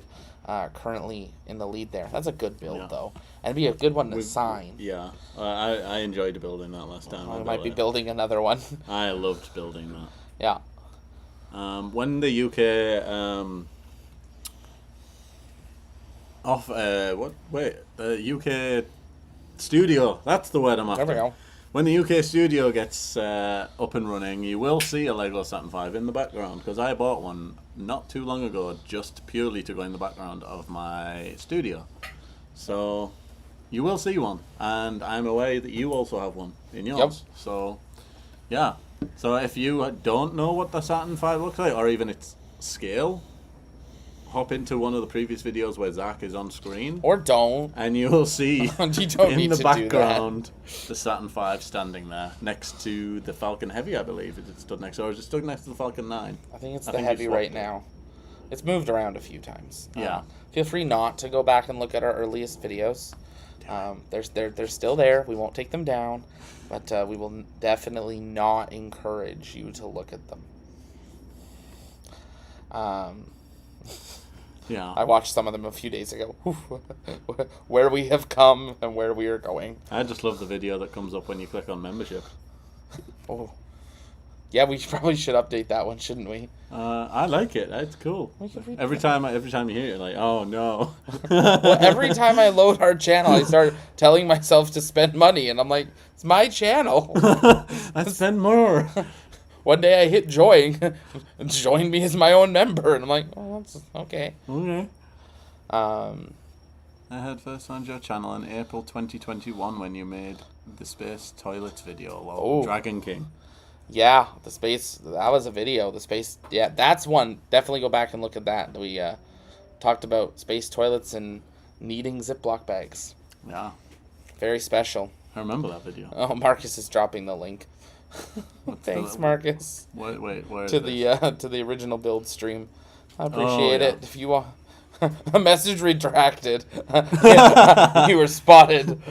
Speaker 1: currently in the lead there. That's a good build, though. And it'd be a good one to sign.
Speaker 3: Yeah. I enjoyed building that last time.
Speaker 1: I might be building another one.
Speaker 3: I loved building that.
Speaker 1: Yeah.
Speaker 3: When the UK the UK studio, that's the word I'm after.
Speaker 1: There we go.
Speaker 3: When the UK studio gets up and running, you will see a Lego Saturn V in the background, because I bought one not too long ago just purely to go in the background of my studio. So you will see one, and I'm aware that you also have one in yours.
Speaker 1: Yep.
Speaker 3: So yeah. So if you don't know what the Saturn V looks like, or even its scale, hop into one of the previous videos where Zach is on screen.
Speaker 1: Or don't.
Speaker 3: And you will see
Speaker 1: You don't
Speaker 3: in
Speaker 1: need
Speaker 3: the
Speaker 1: to
Speaker 3: background the Saturn V standing there next to the Falcon Heavy, I believe. Is it stood next, or is it stood next to the Falcon 9?
Speaker 1: I think it's
Speaker 3: I
Speaker 1: the
Speaker 3: think
Speaker 1: Heavy
Speaker 3: you
Speaker 1: right
Speaker 3: swapped it.
Speaker 1: now. It's moved around a few times.
Speaker 3: Yeah.
Speaker 1: Feel free not to go back and look at our earliest videos. They're still there. We won't take them down, but we will definitely not encourage you to look at them.
Speaker 3: Yeah.
Speaker 1: I watched some of them a few days ago. Where we have come and where we are going.
Speaker 3: I just love the video that comes up when you click on membership.
Speaker 1: Oh, yeah, we probably should update that one, shouldn't we?
Speaker 3: I like it. It's cool.
Speaker 1: We could read
Speaker 3: Every time you hear it, you're like, oh no.
Speaker 1: Well, every time I load our channel, I start telling myself to spend money, and I'm like, it's my channel.
Speaker 3: Let's spend more.
Speaker 1: One day I hit join, and join me as my own member, and I'm like, oh, that's okay.
Speaker 3: Okay.
Speaker 1: Um,
Speaker 3: I heard first on your channel in April 2021 when you made the space toilets video,
Speaker 1: Oh.
Speaker 3: Dragon King.
Speaker 1: yeah, that was a video. Yeah, that's one. Definitely go back and look at that. We talked about space toilets and needing Ziploc bags.
Speaker 3: Yeah,
Speaker 1: Very special.
Speaker 3: I remember that video.
Speaker 1: Oh, Marcus is dropping the link. Thanks, Marcus.
Speaker 3: Wait, where
Speaker 1: To
Speaker 3: is this?
Speaker 1: the original build stream. I appreciate
Speaker 3: yeah.
Speaker 1: it. If you want a message retracted, yeah, you were spotted.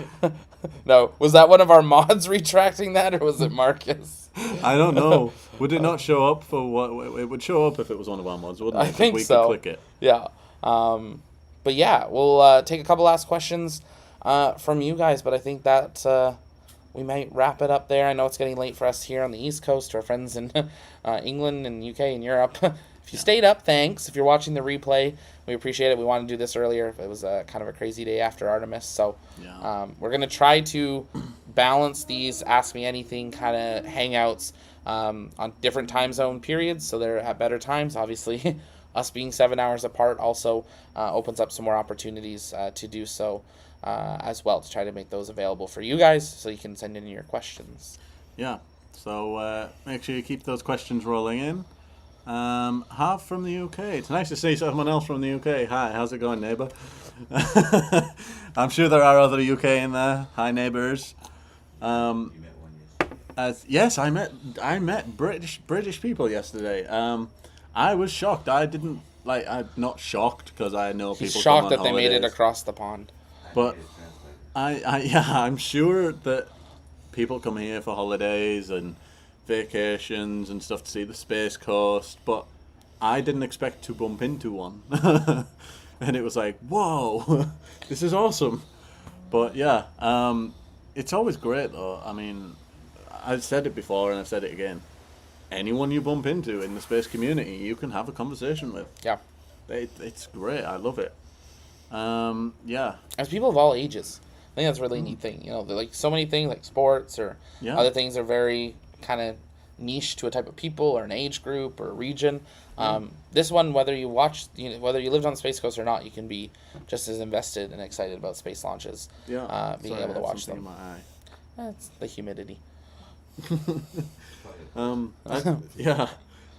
Speaker 1: No, was that one of our mods retracting that, or was it Marcus?
Speaker 3: I don't know. Would it not show up for what? It would show up if it was one of our mods, wouldn't it?
Speaker 1: I think
Speaker 3: we
Speaker 1: so.
Speaker 3: could click it.
Speaker 1: Yeah. But yeah, we'll take a couple last questions from you guys, but I think that we might wrap it up there. I know it's getting late for us here on the East Coast, to our friends in England and UK and Europe. If you stayed up, thanks. If you're watching the replay, we appreciate it. We wanted to do this earlier. It was kind of a crazy day after Artemis. So we're going to try to balance these Ask Me Anything kind of hangouts on different time zone periods, so they're at better times. Obviously, us being 7 hours apart also opens up some more opportunities to do so as well, to try to make those available for you guys so you can send in your questions.
Speaker 3: Yeah. So make sure you keep those questions rolling in. Half from the UK. It's nice to see someone else from the UK. Hi, how's it going, neighbour? I'm sure there are other UK in there. Hi, neighbours.
Speaker 2: You met one yesterday.
Speaker 3: Yes, I met British people yesterday. I was shocked. I'm not shocked because I know people.
Speaker 1: He's shocked
Speaker 3: come
Speaker 1: that
Speaker 3: on
Speaker 1: they made it
Speaker 3: holidays.
Speaker 1: across the pond.
Speaker 3: But I'm sure that people come here for holidays and vacations and stuff to see the Space Coast, but I didn't expect to bump into one. And it was like, whoa, this is awesome. But yeah, it's always great though. I mean, I've said it before and I've said it again. Anyone you bump into in the space community, you can have a conversation with.
Speaker 1: Yeah.
Speaker 3: It's great. I love it. Yeah.
Speaker 1: As people of all ages. I think that's a really neat thing. You know, like so many things like sports or other things are very kind of niche to a type of people or an age group or a region. This one, whether you whether you lived on the Space Coast or not, you can be just as invested and excited about space launches.
Speaker 3: Yeah.
Speaker 1: Being
Speaker 3: Sorry,
Speaker 1: able to
Speaker 3: I had
Speaker 1: watch
Speaker 3: something
Speaker 1: them.
Speaker 3: in my eye.
Speaker 1: That's the humidity.
Speaker 3: Yeah.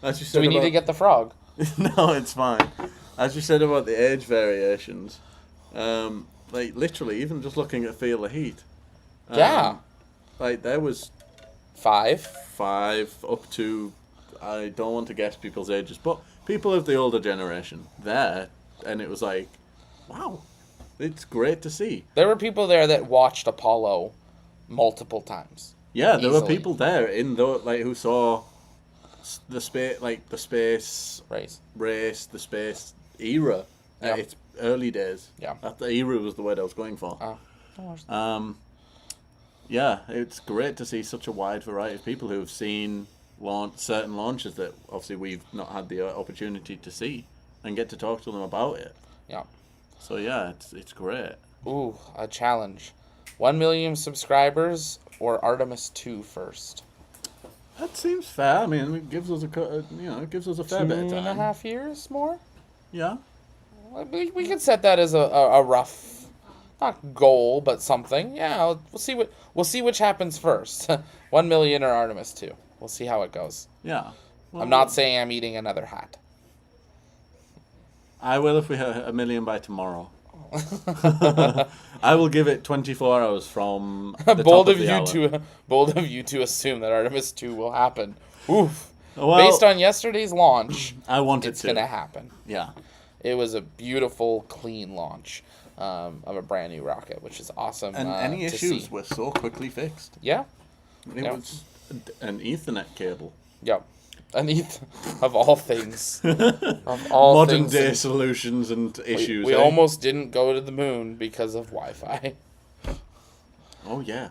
Speaker 3: As you
Speaker 1: Do
Speaker 3: said
Speaker 1: we need to
Speaker 3: about-
Speaker 1: get the frog?
Speaker 3: No, it's fine. As you said about the age variations, like literally, even just looking at Feel the Heat.
Speaker 1: Yeah.
Speaker 3: Like there was
Speaker 1: 5.
Speaker 3: 5 up to, I don't want to guess people's ages, but people of the older generation there, and it was like, wow, it's great to see.
Speaker 1: There were people there that watched Apollo multiple times.
Speaker 3: Yeah, there were
Speaker 1: Easily.
Speaker 3: people there in the like who saw the space, like the space
Speaker 1: Race.
Speaker 3: the space era
Speaker 1: Yeah.
Speaker 3: at its early days.
Speaker 1: Yeah.
Speaker 3: That the era was the word I was going for.
Speaker 1: Oh.
Speaker 3: Yeah, it's great to see such a wide variety of people who have seen certain launches that obviously we've not had the opportunity to see and get to talk to them about it.
Speaker 1: Yeah.
Speaker 3: So yeah, it's great.
Speaker 1: Ooh, a challenge. 1 million subscribers or Artemis 2 first?
Speaker 3: That seems fair. I mean, it gives us it gives us a fair bit of time.
Speaker 1: 2.5 years more?
Speaker 3: Yeah.
Speaker 1: We could set that as a rough, not goal, but something. Yeah, we'll see which happens first. 1 million or Artemis 2. We'll see how it goes.
Speaker 3: Yeah. Well,
Speaker 1: I'm not saying I'm eating another hat.
Speaker 3: I will if we have 1 million by tomorrow. I will give it 24 hours from the
Speaker 1: bold
Speaker 3: top
Speaker 1: of
Speaker 3: the
Speaker 1: you
Speaker 3: hour.
Speaker 1: bold of you to assume that Artemis 2 will happen. Oof.
Speaker 3: Well,
Speaker 1: Based on yesterday's launch,
Speaker 3: I want it
Speaker 1: it's
Speaker 3: to.
Speaker 1: gonna happen.
Speaker 3: Yeah.
Speaker 1: It was a beautiful, clean launch of a brand new rocket, which is awesome.
Speaker 3: And any
Speaker 1: to
Speaker 3: issues
Speaker 1: see.
Speaker 3: were so quickly fixed.
Speaker 1: Yeah.
Speaker 3: It
Speaker 1: Yeah.
Speaker 3: was an Ethernet cable.
Speaker 1: Yep. Of all things. Of all
Speaker 3: Modern
Speaker 1: things.
Speaker 3: day solutions and issues.
Speaker 1: We
Speaker 3: eh?
Speaker 1: almost didn't go to the moon because of Wi-Fi.
Speaker 3: Oh yeah,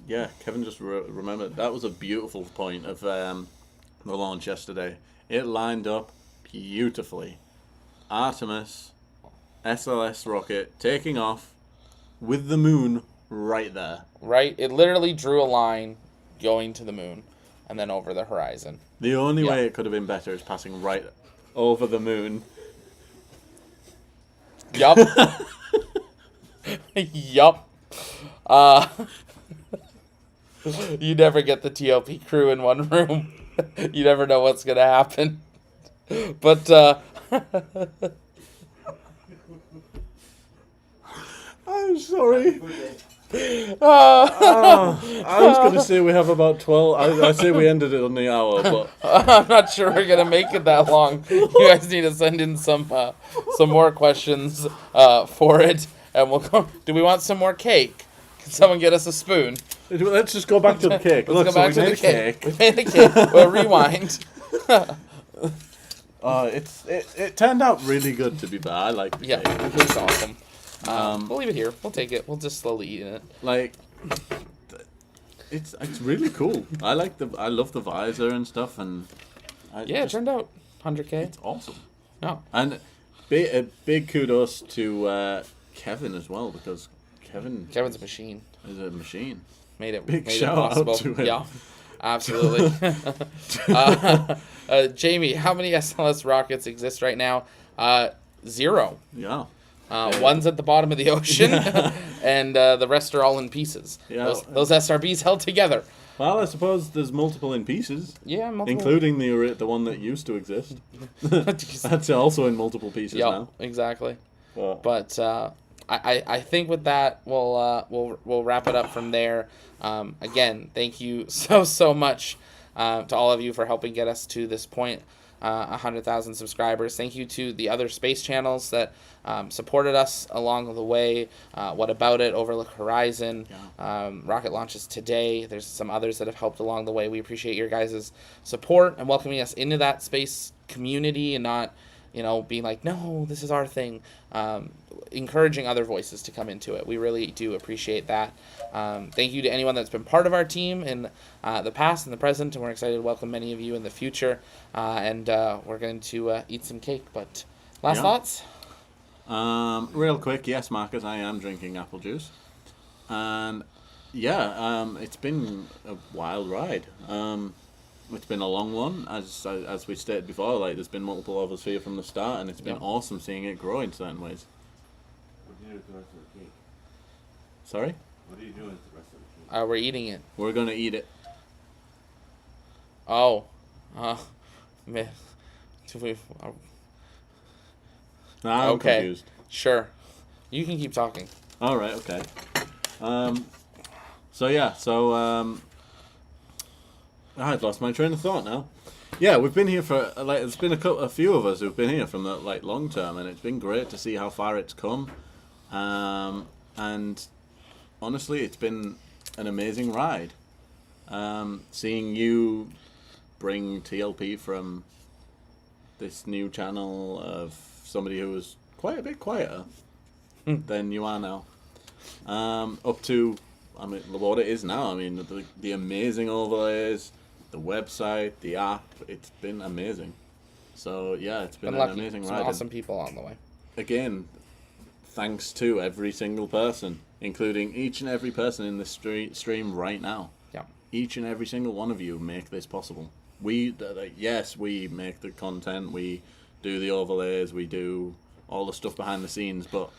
Speaker 3: yeah. Kevin just remembered that was a beautiful point of the launch yesterday. It lined up beautifully. Artemis, SLS rocket taking off with the moon right there.
Speaker 1: Right? It literally drew a line going to the moon and then over the horizon.
Speaker 3: The only
Speaker 1: Yeah.
Speaker 3: way it could have been better is passing right over the moon.
Speaker 1: Yup. Yup. You never get the TLP crew in one room. You never know what's going to happen. But,
Speaker 3: I'm sorry. I was going to say we have about 12. I say we ended it on the hour, but
Speaker 1: I'm not sure we're going to make it that long. You guys need to send in some more questions for it. And we'll go. Do we want some more cake? Can someone get us a spoon?
Speaker 3: let's just go back to the cake.
Speaker 1: Let's
Speaker 3: Look,
Speaker 1: go back
Speaker 3: so
Speaker 1: to
Speaker 3: we
Speaker 1: the
Speaker 3: made
Speaker 1: cake. We made the cake. We'll rewind.
Speaker 3: It turned out really good, to be fair. I like the
Speaker 1: Yeah,
Speaker 3: cake.
Speaker 1: it's awesome. We'll leave it here. We'll take it. We'll just slowly eat it.
Speaker 3: Like, it's really cool. I love the visor and stuff, and
Speaker 1: It turned out 100K.
Speaker 3: it's awesome.
Speaker 1: No.
Speaker 3: And a big kudos to Kevin as well, because
Speaker 1: Kevin's a machine.
Speaker 3: is a machine.
Speaker 1: Made it
Speaker 3: Big
Speaker 1: made
Speaker 3: shout
Speaker 1: it
Speaker 3: out
Speaker 1: possible.
Speaker 3: to him.
Speaker 1: Yeah, absolutely. Jamie, how many SLS rockets exist right now? 0.
Speaker 3: Yeah.
Speaker 1: One's at the bottom of the ocean, and the rest are all in pieces.
Speaker 3: Yeah.
Speaker 1: Those SRBs held together.
Speaker 3: Well, I suppose there's multiple in pieces,
Speaker 1: Yeah, multiple.
Speaker 3: including the one that used to exist. That's also in multiple pieces
Speaker 1: Yeah,
Speaker 3: now.
Speaker 1: exactly.
Speaker 3: Well,
Speaker 1: But I think with that we'll wrap it up from there. Again, thank you so much to all of you for helping get us to this point. 100,000 subscribers. Thank you to the other space channels that supported us along the way. What About It, Overlook Horizon, Rocket Launches Today. There's some others that have helped along the way. We appreciate your guys' support and welcoming us into that space community and not, being like, no, this is our thing. Encouraging other voices to come into it. We really do appreciate that. Thank you to anyone that's been part of our team in the past and the present, and we're excited to welcome many of you in the future. And we're going to eat some cake. But last thoughts?
Speaker 3: real quick, yes, Marcus, I am drinking apple juice. And it's been a wild ride. It's been a long one, as we stated before. Like, there's been multiple of us here from the start, and it's been awesome seeing it grow in certain ways.
Speaker 2: What do you do with the rest of the cake?
Speaker 3: Sorry?
Speaker 2: What are you doing with the rest of the cake?
Speaker 1: We're eating it.
Speaker 3: We're gonna eat it.
Speaker 1: Oh. Man.
Speaker 3: Nah, I'm
Speaker 1: Okay.
Speaker 3: confused.
Speaker 1: Sure. You can keep talking.
Speaker 3: All right, okay. So yeah, I'd lost my train of thought now. Yeah, we've been here for there's been a few of us who've been here from the long term, and it's been great to see how far it's come. And honestly, it's been an amazing ride. Seeing you bring TLP from this new channel of somebody who was quite a bit quieter than you are now, up to what it is now. I mean, the amazing overlays, the website, the app. It's been amazing. So yeah, it's been an amazing
Speaker 1: Some
Speaker 3: ride.
Speaker 1: awesome people on the way.
Speaker 3: Again, thanks to every single person, including each and every person in this stream right now.
Speaker 1: Yeah.
Speaker 3: Each and every single one of you make this possible. We make the content, we do the overlays, we do all the stuff behind the scenes, but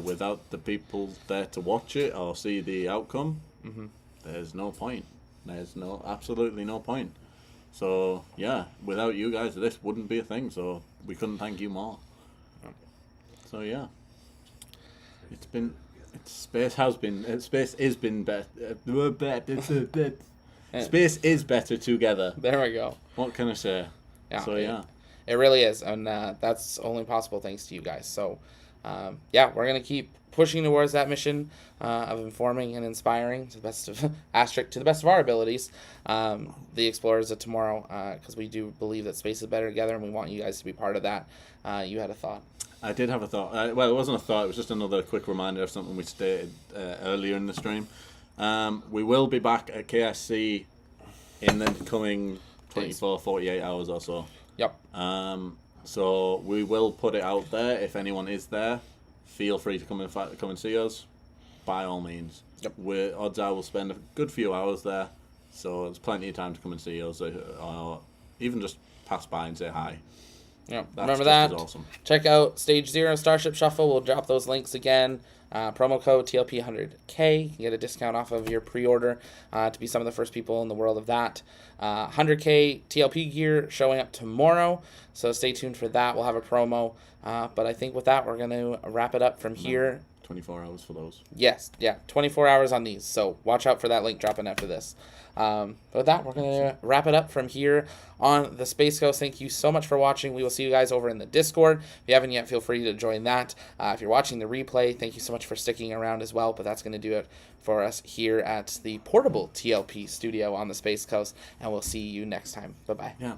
Speaker 3: without the people there to watch it or see the outcome, there's no point. There's absolutely no point. So yeah, without you guys, this wouldn't be a thing. So we couldn't thank you more. So yeah, space is better together.
Speaker 1: There we go.
Speaker 3: What can I say?
Speaker 1: Yeah.
Speaker 3: So yeah.
Speaker 1: It really is, and that's only possible thanks to you guys. So, yeah, we're gonna keep pushing towards that mission of informing and inspiring to the best of to the best of our abilities, the explorers of tomorrow, because we do believe that space is better together, and we want you guys to be part of that. You had a thought.
Speaker 3: I did have a thought. Well, it wasn't a thought. It was just another quick reminder of something we stated earlier in the stream. We will be back at KSC in the coming 24, 48 hours or so.
Speaker 1: Yep.
Speaker 3: So we will put it out there. If anyone is there, feel free to come and see us. By all means.
Speaker 1: Yep.
Speaker 3: Odds are we'll spend a good few hours there, so there's plenty of time to come and see us, or even just pass by and say hi.
Speaker 1: Yeah.
Speaker 3: That's
Speaker 1: Remember
Speaker 3: just
Speaker 1: that.
Speaker 3: as awesome.
Speaker 1: Check out Stage 0 Starship Shuffle. We'll drop those links again. Promo code TLP 100K. You can get a discount off of your pre-order to be some of the first people in the world of that. 100K TLP gear showing up tomorrow, so stay tuned for that. We'll have a promo. But I think with that, we're going to wrap it up from here.
Speaker 3: 24 hours for those.
Speaker 1: Yes, yeah, 24 hours on these. So watch out for that link dropping after this. But with that, we're going to wrap it up from here on the Space Coast. Thank you so much for watching. We will see you guys over in the Discord. If you haven't yet, feel free to join that. If you're watching the replay, thank you so much for sticking around as well. But that's going to do it for us here at the portable TLP studio on the Space Coast. And we'll see you next time. Bye-bye.
Speaker 3: Yeah.